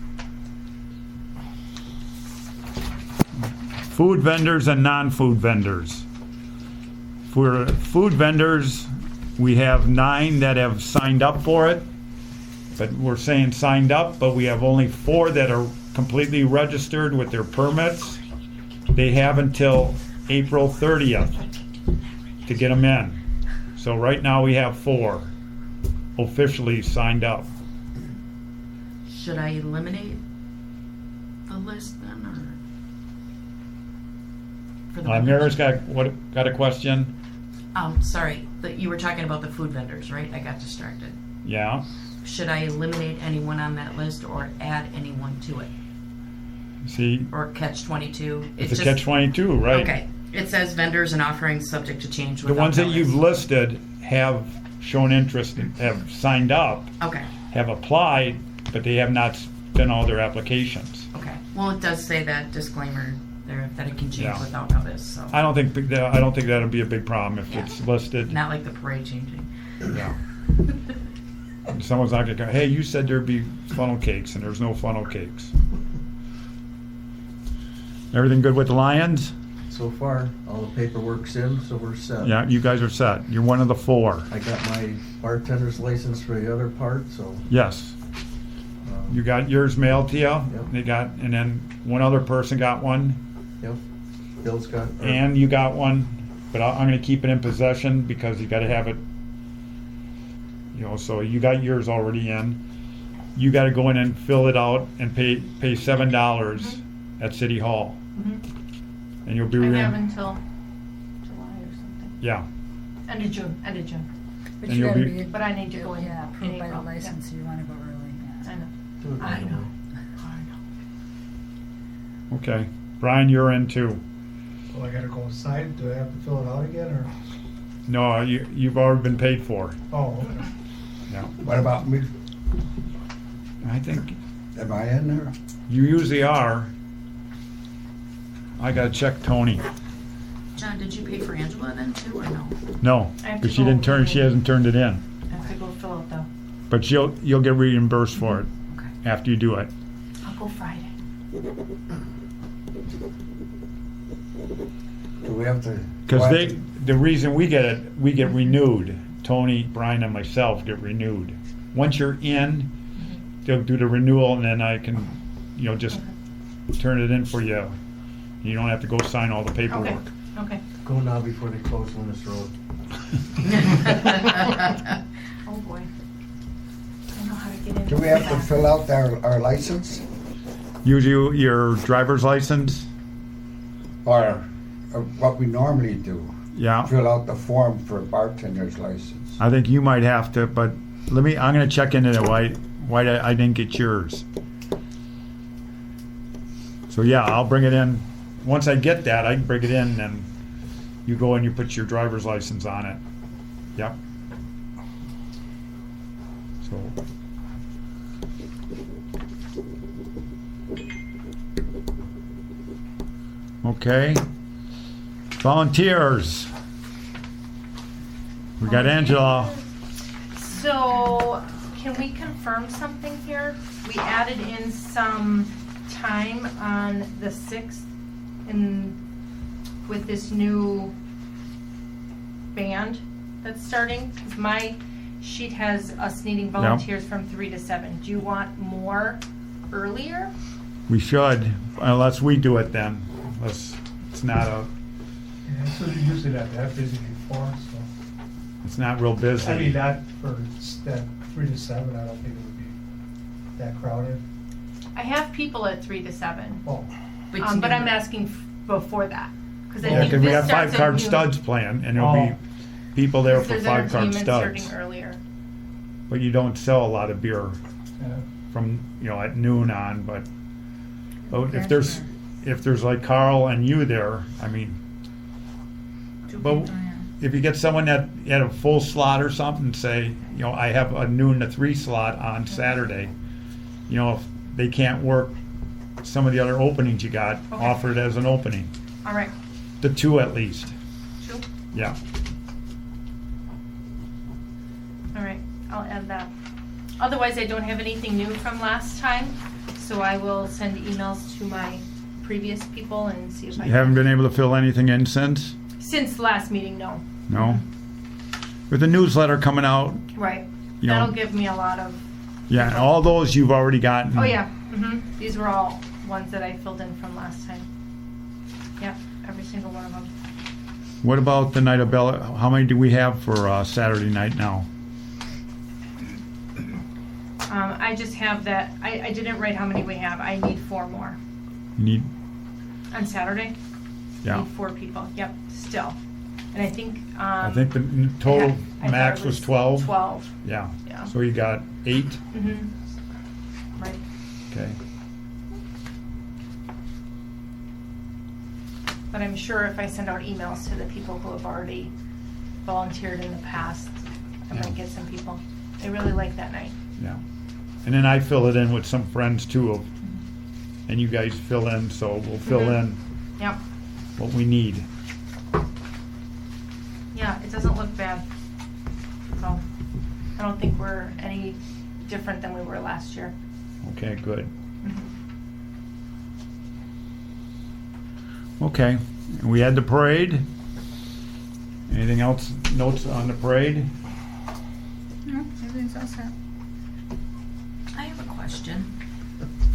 Food vendors and non-food vendors. For food vendors, we have 9 that have signed up for it. But we're saying signed up, but we have only 4 that are completely registered with their permits. They have until April 30th to get them in. So right now we have 4 officially signed up. Should I eliminate the list then, or? For the Mara's vendors? got a question? Sorry, you were talking about the food vendors, right? I got distracted. Yeah. Should I eliminate anyone on that list or add anyone to it? See, Or catch 22? it's a catch-22, right? Okay. It says vendors and offerings subject to change The without ones that notice. you've listed have shown interest and have signed up, Okay, have applied, but they have not done all their applications. okay. Well, it does say that disclaimer there that it can change Yeah. without notice, so. I don't think that'll be a big problem if Yeah. it's listed. Not like the parade changing. Yeah. Someone's not gonna go, hey, you said there'd be funnel cakes, and there's no funnel cakes. Everything good with the Lions? So far, all the paperwork's in, so we're set. Yeah, you guys are set. You're one of the 4. I got my bartender's license for the other part, so. Yes. You got yours mailed to you? Yep. And then one other person got one, Yep. Bill's got. and you got one, but I'm gonna keep it in possession because you gotta have it, you know, so you got yours already in. You gotta go in and fill it out and pay $7 at City Hall. And you'll be I have in, until July or something. yeah. End of June. But And you you'll gotta be- be. But I need to go in Yeah, in approved by the April, yeah. license, you wanna go early, yeah. I know. Do it right away. Okay. Brian, you're in too. Well, I gotta go inside, do I have to fill it out again, or? No, you've already been paid for. Oh, okay. Yeah. What about me? I think Am I in there? you usually are. I gotta check Tony. John, did you pay for Angela then too, or no? No, I have to because she go didn't turn. in. She hasn't turned it in. I have to go fill out the, But you'll get reimbursed for it okay. after you do it. I'll go Friday. Do we have to? Because the reason we get it, we get renewed. Tony, Brian, and myself get renewed. Once you're in, they'll do the renewal, and then I can, just turn it in for you. You don't have to go sign all the paperwork. Okay. Go now before they close Loomis Road. Oh, boy. I know how to get in. Do we have to fill out our license Usually your driver's license. or what we normally do? Yeah, Fill out the form for a bartender's license. I think you might have to, but I'm gonna check into it. Why I didn't get yours. So yeah, I'll bring it in. Once I get that, I can bring it in, and you go and you put your driver's license on it. Yep. So. Okay. Volunteers. We got Angela. So, can we confirm something here? We added in some time on the 6th with this new band that's starting. 'Cause my sheet has us needing volunteers from 3 to 7. Do you want more earlier? We should, unless we do it then. It's not Yeah, so usually that busy before, so. it's not real busy. I mean, not for that 3 to 7, I don't think it would be that crowded. I have people at 3 to 7, Oh, But but I'm asking before that. Because I Yeah, think Because we this have starts at 5-card noon. studs planned, and there'll be people there Because for there's 5-card entertainment studs. starting earlier. But you don't sell a lot of beer yeah. from, at noon on, but if Yes, there's like Carl and you there, I mean, but if you get someone that had a full slot or something, say, I have a noon to 3 slot on Saturday, if they can't work some of the other openings you got, Okay. offer it as an opening. All right, The 2 at least, 2? yeah. All right, I'll add that. Otherwise, I don't have anything new from last time, so I will send emails to my previous people and see if I You haven't been able to fill anything in since? Since the last meeting, no. No? With the newsletter coming out, Right. You know- That'll give me a lot of, yeah, and all those you've already gotten. oh yeah, these were all ones that I filled in from last time. Yep, every single one of them. What about the night of Bella? How many do we have for Saturday night now? I just have that, I didn't write how many we have, I need 4 more. You need, On Saturday? yeah. Need 4 people, yep, still. And I think, I think the total I thought max it was 12. 12, Yeah. yeah. So you got 8. Right. Okay. But I'm sure if I send out emails to the people who have already volunteered in the past, I might get some people. They really like that night. Yeah. And then I fill it in with some friends too, and you guys fill in. So we'll fill in Yep. what we need. Yeah, it doesn't look bad. So I don't think we're any different than we were last year. Okay. Good. Okay. And we had the parade. Anything else? Notes on the parade? No, everything's all set. I have a question.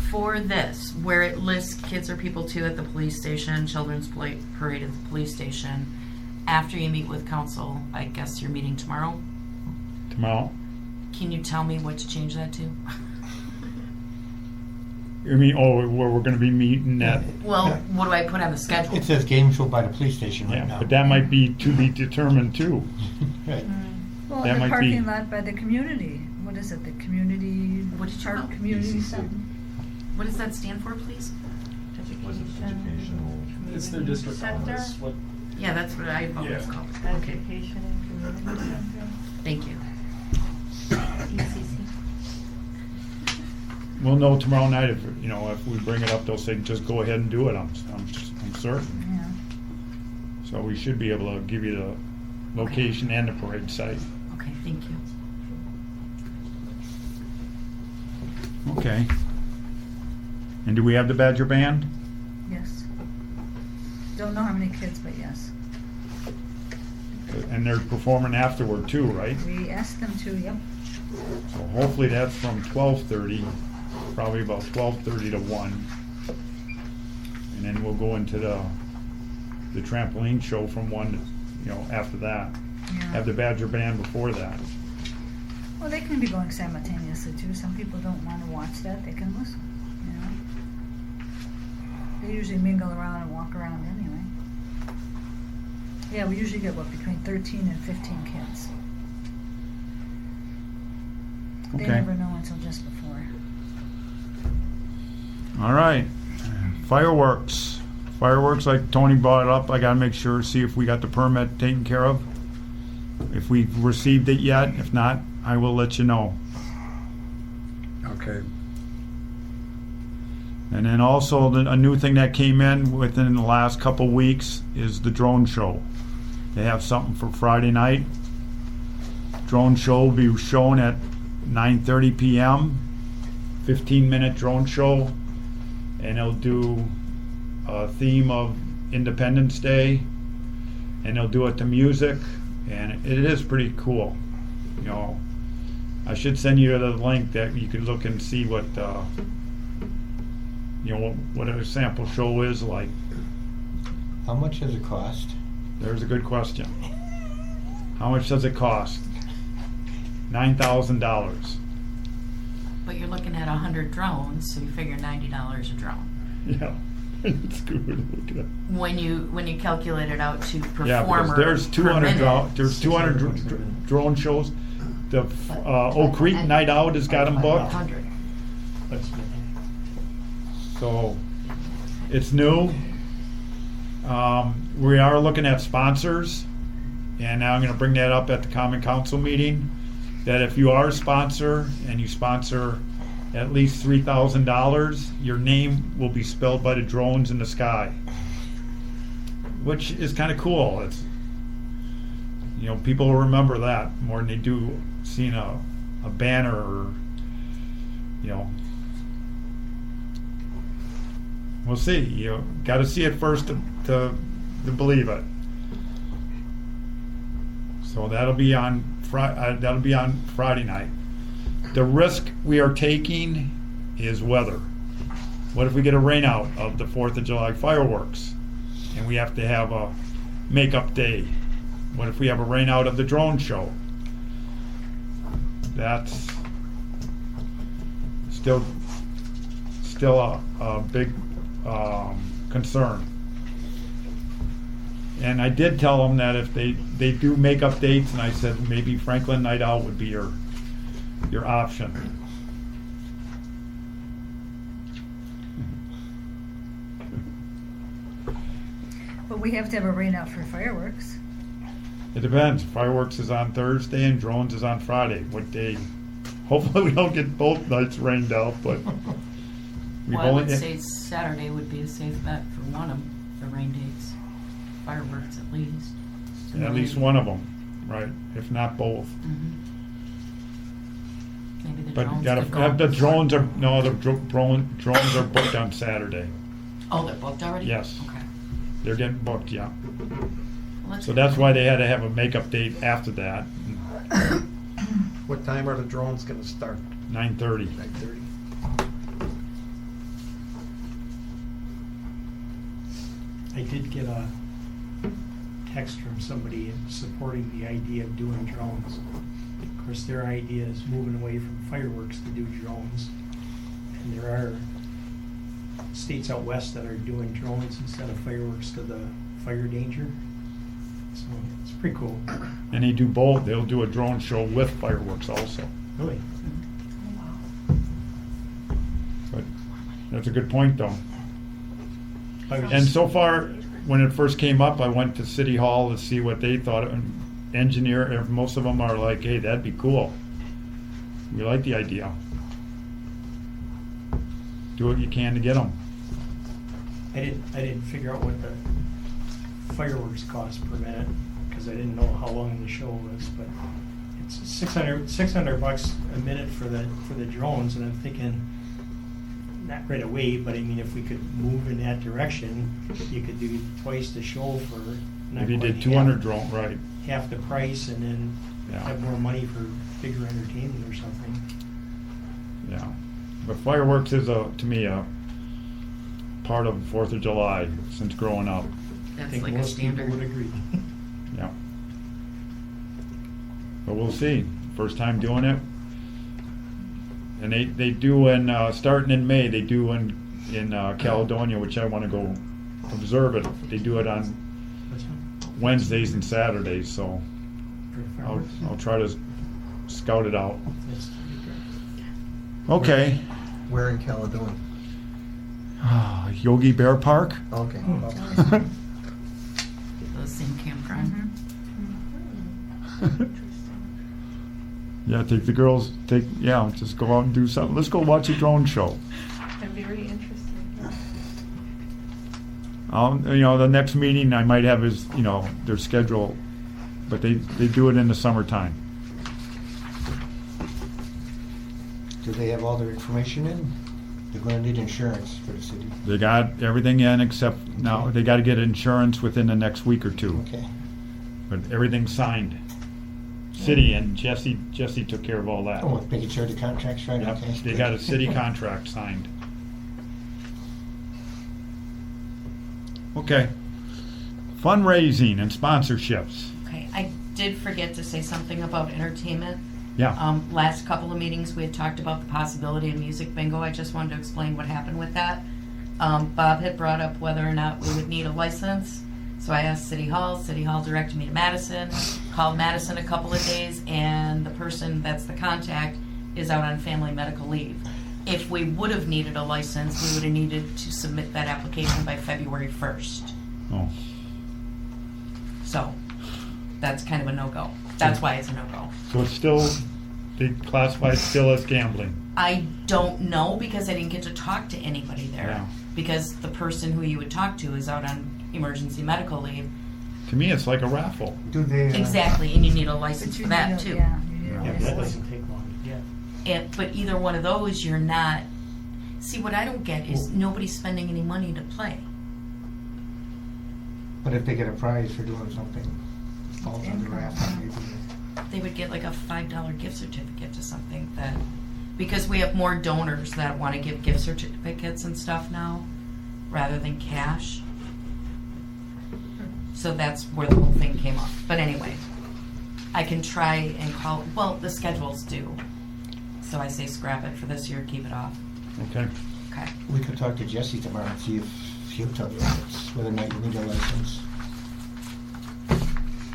For this, where it lists kids or people too at the police station, children's parade at the police station, after you meet with council, I guess you're meeting tomorrow, Tomorrow. can you tell me what to change that to? You mean, where we're going to be meeting at? Well, what do I put on the schedule? It says game show by the police station right Yeah, now. but that might be to be determined too. Right. Well, that in the might be. parking lot by the community, what is it, the community, What did you park call it? community ECC. something? What does that stand for, please? Was it educational? It's their district Center. office, what, Yeah, that's what I've always Yeah. called it. Okay, Education and Community Center, thank you. ECC. We'll know tomorrow night if, you know, if we bring it up, they'll say, just go ahead and do it, I'm certain. Yeah. So we should be able to give you the location and the parade site. Okay, thank you. Okay. And do we have the Badger Band? Yes. Don't know how many kids, but yes. And they're performing afterward too, right? We asked them to, yep. So hopefully that's from 12:30, probably about 12:30 to 1. And then we'll go into the trampoline show from 1 to, you know, after that. Yeah. Have the Badger Band before that. Well, they can be going simultaneously too. Some people don't want to watch that. They can listen, you know. They usually mingle around and walk around anyway. Yeah, we usually get, what, between 13 and 15 kids. They Okay. never know until just before. All right. Fireworks. Fireworks, like Tony brought it up, I gotta make sure, see if we got the permit taken care of. If we've received it yet, if not, I will let you know. Okay. And then also, a new thing that came in within the last couple weeks is the drone show. They have something for Friday night. Drone show will be shown at 9:30 p.m. 15-minute drone show. And they'll do a theme of Independence Day. And they'll do it to music. And it is pretty cool. You know, I should send you the link that you could look and see what, you know, what a sample show is like. How much does it cost? There's a good question. How much does it cost? $9,000. But you're looking at 100 drones, so you figure $90 a drone. Yeah, it's good. Look at that. When you calculate it out to Yeah, because performer there's 200 per minute, there's 200 drone shows. The Oak Creek Night Out has got them booked. 100. So it's new. We are looking at sponsors, and now I'm going to bring that up at the Common Council meeting. That if you are a sponsor and you sponsor at least $3,000, your name will be spelled by the drones in the sky, which is kind of cool. It's, you know, people will remember that more than they do seeing a banner or, you know. We'll see. You got to see it first to believe it. So that'll be on Friday night. The risk we are taking is weather. What if we get a rainout of the 4th of July fireworks and we have to have a makeup day? What if we have a rainout of the drone show? That's still a big concern. And I did tell them that if they do make up dates, and I said maybe Franklin Night Out would be your option. But we have to have a rain out for fireworks. It depends. Fireworks is on Thursday and drones is on Friday. What day? Hopefully we don't get both nights rained out, but we've Well, I would only. say Saturday would be a safe bet for one of the rain dates. Fireworks at least. At least one of them, right? If not both. Maybe the But drones gotta could go have the before. drones are no the drones are booked on Saturday. Oh, they're booked already? Yes. Okay. They're getting booked, yeah. Well, So that's why they had to have a makeup date after that, What time are the drones gonna start? 9:30. 9:30? I did get a text from somebody supporting the idea of doing drones. Of course, their idea is moving away from fireworks to do drones. And there are states out west that are doing drones instead of fireworks to the fire danger. So it's pretty cool. And they do both. They'll do a drone show with fireworks also. Really. But that's a good point, though. I was And just- so far, when it first came up, I went to City Hall to see what they thought. And most of them are like, hey, that'd be cool. We like the idea. Do what you can to get them. I didn't figure out what the fireworks cost per minute, because I didn't know how long the show was, but it's $600 a minute for the drones, and I'm thinking, not right away, but I mean, if we could move in that direction, you could do twice the show for not If you quite did 200 half- drone, right. half the price, and then Yeah. have more money for bigger entertainment or something. Yeah. But fireworks is, to me, a part of 4th of July since growing up. I That's think like a most people standard. would agree. Yeah. But we'll see. First time doing it. And they do starting in May, they do in Caledonia, which I want to go observe it. They do it on What's that? Wednesdays and Saturdays, so For I'll fireworks? try to scout it out. That's Okay. Where in Caledonia? Yogi Bear Park? Okay. The same campground. Yeah, take the girls, just go out and do something. Let's go watch a drone show. I'm very interested. The next meeting I might have is, their schedule, but they do it in the summertime. Do they have all their information in? They're gonna need insurance for the city. They got everything in except now they got to get insurance within the next week or two. Okay. But everything's signed. City and Jesse took care of all that. Oh, making sure the contract's right, Yep, okay. they got a city contract signed. Okay. Fundraising and sponsorships. Okay, I did forget to say something about entertainment. Yeah. Last couple of meetings, we had talked about the possibility of music bingo. I just wanted to explain what happened with that. Bob had brought up whether or not we would need a license. So I asked City Hall. City Hall directed me to Madison. Called Madison a couple of days, and the person that's the contact is out on family medical leave. If we would have needed a license, we would have needed to submit that application by February 1st. Oh. So that's kind of a no-go. That's why it's a no-go. So it's still, they classify it still as gambling. I don't know because I didn't get to talk to anybody there. Yeah. Because the person who you would talk to is out on emergency medical leave. To me, it's like a raffle. Do they? Exactly, and you need a license for that too. Yeah, you need a Yeah, but that license. doesn't take long to get. But either one of those, you're not. See, what I don't get is nobody's spending any money to play. But if they get a prize for doing something, falls under raffle, maybe. They would get like a $5 gift certificate to something that, because we have more donors that want to give gift certificates and stuff now, rather than cash. So that's where the whole thing came up. But anyway, I can try and call, well, the schedule's due. So I say scrap it for this year, keep it off. Okay. Okay. We could talk to Jesse tomorrow and see if he'll tell you whether or not you need a license.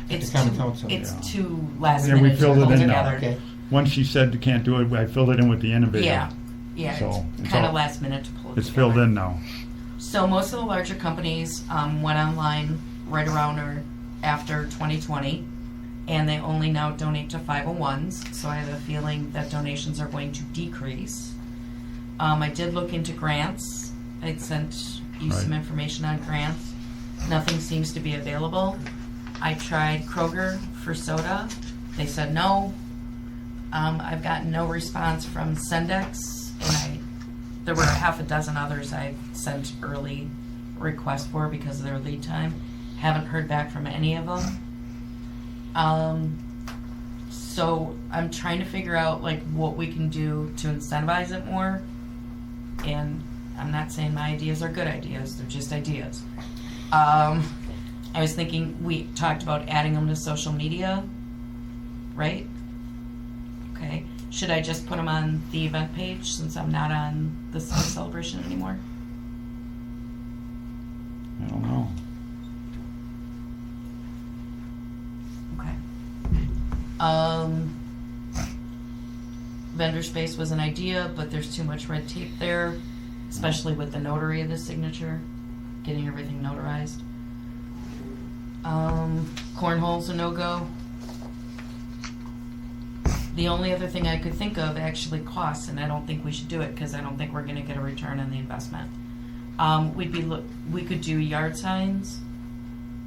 It's the county too, council, it's yeah. too last Yeah, we minute to filled it pull in now. together. Okay. Once she said you can't do it, I filled it in with the innovator. Yeah, So, it's it's kind all- of last minute to pull it It's together. filled in now. So most of the larger companies went online right around or after 2020, and they only now donate to 501s. So I have a feeling that donations are going to decrease. I did look into grants. I sent you some Right. information on grants. Nothing seems to be available. I tried Kroger for soda. They said no. I've gotten no response from Sendex, and there were half a dozen others I sent early requests for because of their lead time. Haven't heard back from any of them. So I'm trying to figure out like what we can do to incentivize it more. And I'm not saying my ideas are good ideas; they're just ideas. I was thinking we talked about adding them to social media, right? Okay. Should I just put them on the event page since I'm not on the summer celebration anymore? I don't know. Vendor space was an idea, but there's too much red tape there, especially with the notary of the signature, getting everything notarized. Cornhole's a no-go. The only other thing I could think of actually costs, and I don't think we should do it because I don't think we're gonna get a return on the investment. We could do yard signs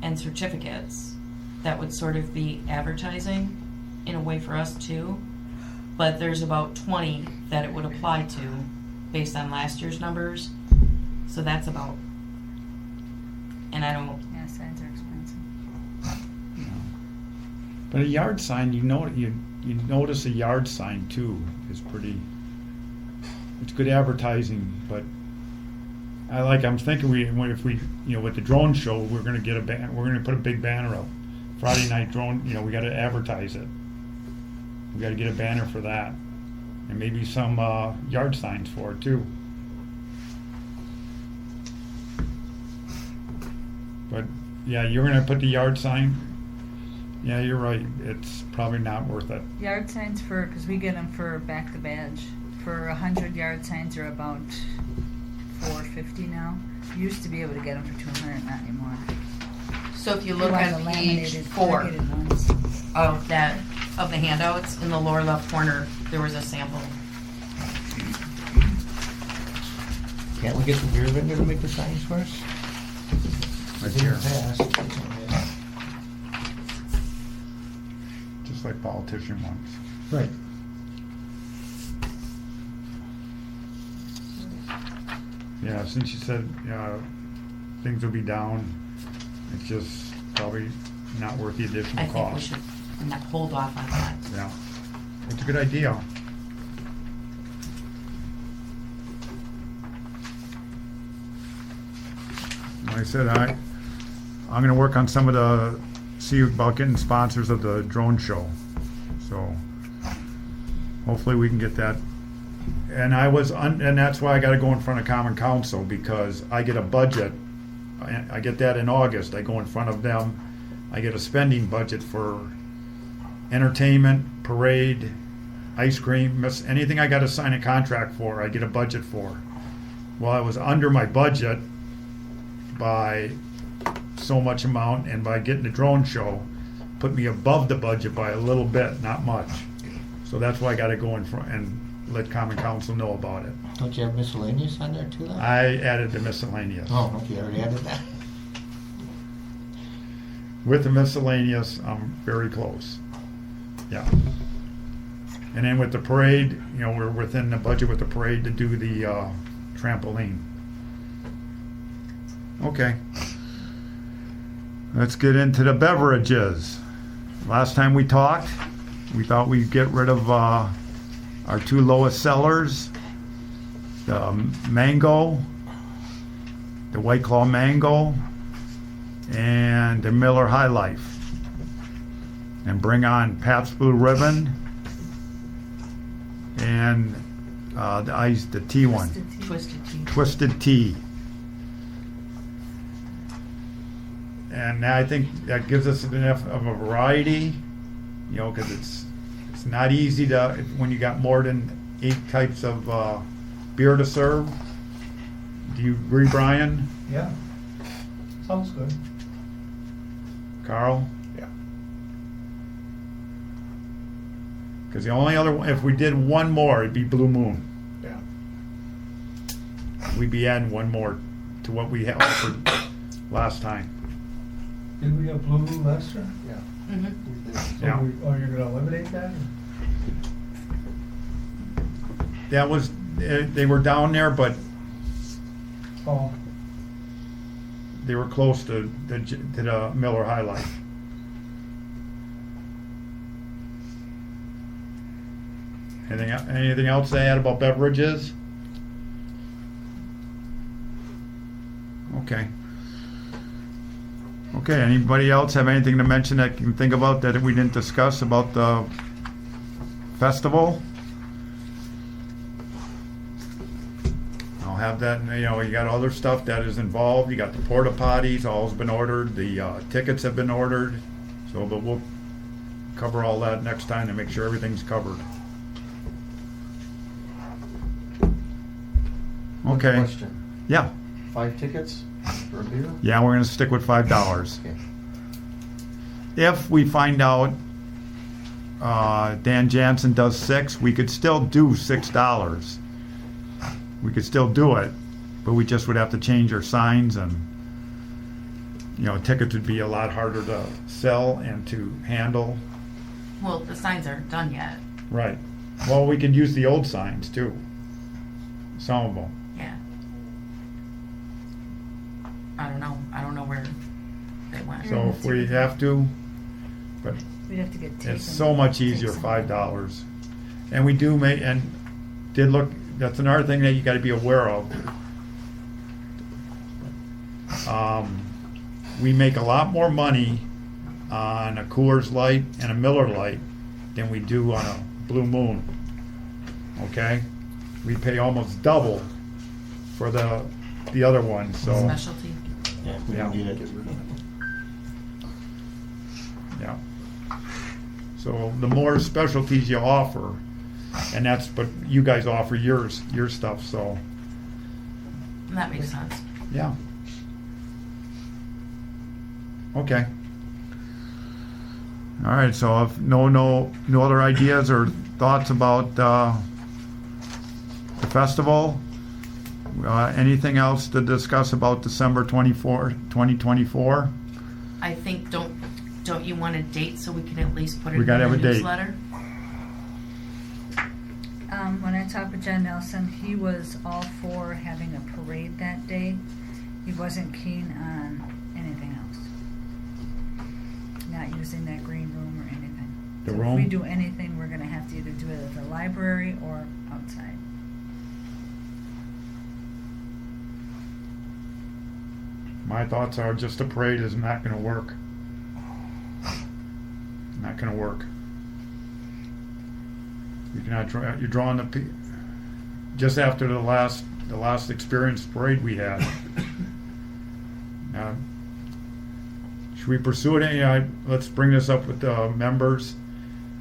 and certificates. That would sort of be advertising in a way for us too. But there's about 20 that it would apply to based on last year's numbers. So that's about, and I don't, Yeah, signs are expensive. But a yard sign, you notice a yard sign too is pretty. It's good advertising, but I'm thinking if we with the drone show we're gonna get we're gonna put a big banner up. Friday night drone, we got to advertise it. We got to get a banner for that, and maybe some yard signs for it too. But yeah, you're gonna put the yard sign. Yeah, you're right. It's probably not worth it. Yard signs because we get them for back the badge. For 100 yard signs are about $4.50 now. Used to be able to get them for $200, not anymore. so if you look One at of the page laminated, 4 corrugated ones. of the handouts, in the lower left corner, there was a sample. Can't we get the beer vendor to make the signs for us? Right In here, the past. just like politician ones. Right. Yeah, since you said things will be down, it's just probably not worth the additional I think we cost. should not hold off on that. Yeah, it's a good idea. Like I said, I'm going to work on some of the, see about getting sponsors of the drone show. So hopefully we can get that. And and that's why I got to go in front of Common Council, because I get a budget. I get that in August. I go in front of them. I get a spending budget for entertainment, parade, ice cream, anything I got to sign a contract for, I get a budget for. Well, I was under my budget by so much amount, and by getting the drone show, put me above the budget by a little bit, not much. So that's why I got to go in front and let Common Council know about it. Don't you have miscellaneous on there too, though? I added the miscellaneous. Oh, okay, I already added that. With the miscellaneous, I'm very close. Yeah. And then with the parade, we're within the budget with the parade to do the trampoline. Okay. Let's get into the beverages. Last time we talked, we thought we'd get rid of our two lowest sellers, the mango, the White Claw mango, and the Miller High Life, and bring on Pabst Blue Ribbon and the tea one, Twisted tea. Twisted Tea. And I think that gives us enough of a variety, because it's not easy when you got more than 8 types of beer to serve. Do you agree, Brian? Yeah. Sounds good. Carl? Yeah. Because the only other one, if we did one more, it'd be Blue Moon. Yeah. We'd be adding one more to what we had offered last time. Did we have Blue Moon last year? Yeah. Mm-hmm. So Yeah. you're gonna eliminate that? That was, they were down there, but Oh, they were close to the Miller High Life. Anything else to add about beverages? Okay. Okay, anybody else have anything to mention that you can think about that we didn't discuss about the festival? I'll have that, you got other stuff that is involved. You got the porta potties, all's been ordered. The tickets have been ordered. So, but we'll cover all that next time to make sure everything's covered. One Okay. Question. Yeah. 5 tickets for a beer? Yeah, we're gonna stick with $5. Okay. If we find out Dan Jansen does 6, we could still do $6. We could still do it, but we just would have to change our signs, and tickets would be a lot harder to sell and to handle. Well, the signs aren't done yet. Right. Well, we could use the old signs too. Some of them. Yeah. I don't know where they went. So if we have to, but We'd have to get taken. it's so much easier, $5. And we do make, and did look, that's another thing that you gotta be aware of. We make a lot more money on a Coors Light and a Miller Light than we do on a Blue Moon. Okay? We pay almost double for the other one, so, Specialty. Yeah, we don't Yeah. need it. yeah. So the more specialties you offer, and that's, but you guys offer your stuff, so, That makes sense. yeah. Okay. All right, so if no other ideas or thoughts about the festival? Anything else to discuss about December 2024? I think, don't you want a date so we can at least put it We in gotta the have a date. newsletter? When I talked with John Nelson, he was all for having a parade that day. He wasn't keen on anything else. Not using that green room or anything. The So if room? we do anything, we're gonna have to either do it at the library or outside. My thoughts are just a parade is not gonna work. Not gonna work. You cannot you're drawing just after the last experienced parade we had. Should we pursue it? Let's bring this up with the members.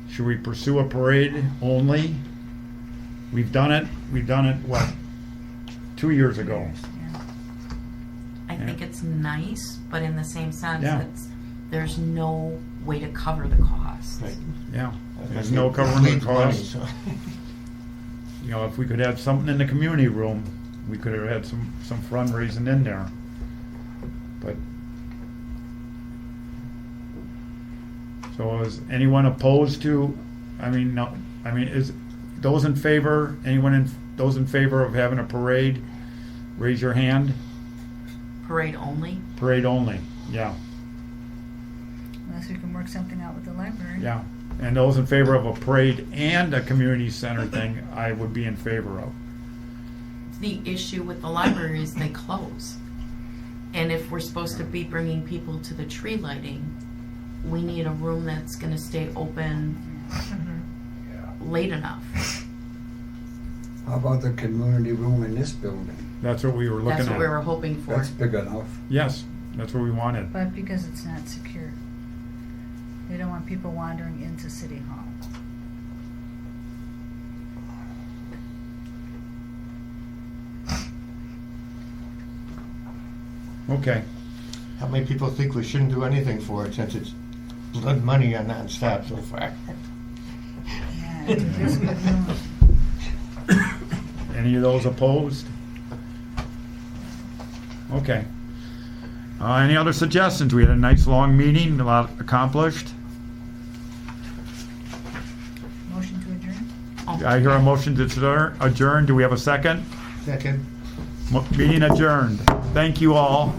Should we pursue a parade only? We've done it, what, 2 years ago? Yeah. I think it's nice, but in the same sense, Yeah. there's no way to cover the cost. Right. Yeah. I There's think no it covering the bleeds money, cost. so. If we could have something in the community room, we could have had some fundraising in there. But, so is anyone opposed to, is those in favor, those in favor of having a parade, raise your hand. Parade only? Parade only, yeah, Unless we can work something out with the library. yeah. And those in favor of a parade and a community center thing, I would be in favor of. The issue with the library is they close. And if we're supposed to be bringing people to the tree lighting, we need a room that's gonna stay open late enough. How about the community room in this building? That's what we were looking That's what we at. were hoping for. That's big enough. Yes, that's what we wanted. But because it's not secure. They don't want people wandering into City Hall. Okay. How many people think we shouldn't do anything for it since it's blood money on nonstop so far? Yeah, it is a good room. Any of those opposed? Okay. Any other suggestions? We had a nice long meeting, a lot accomplished. Motion to adjourn? I hear a motion to adjourn. Do we have a second? Second. Meeting adjourned. Thank you all.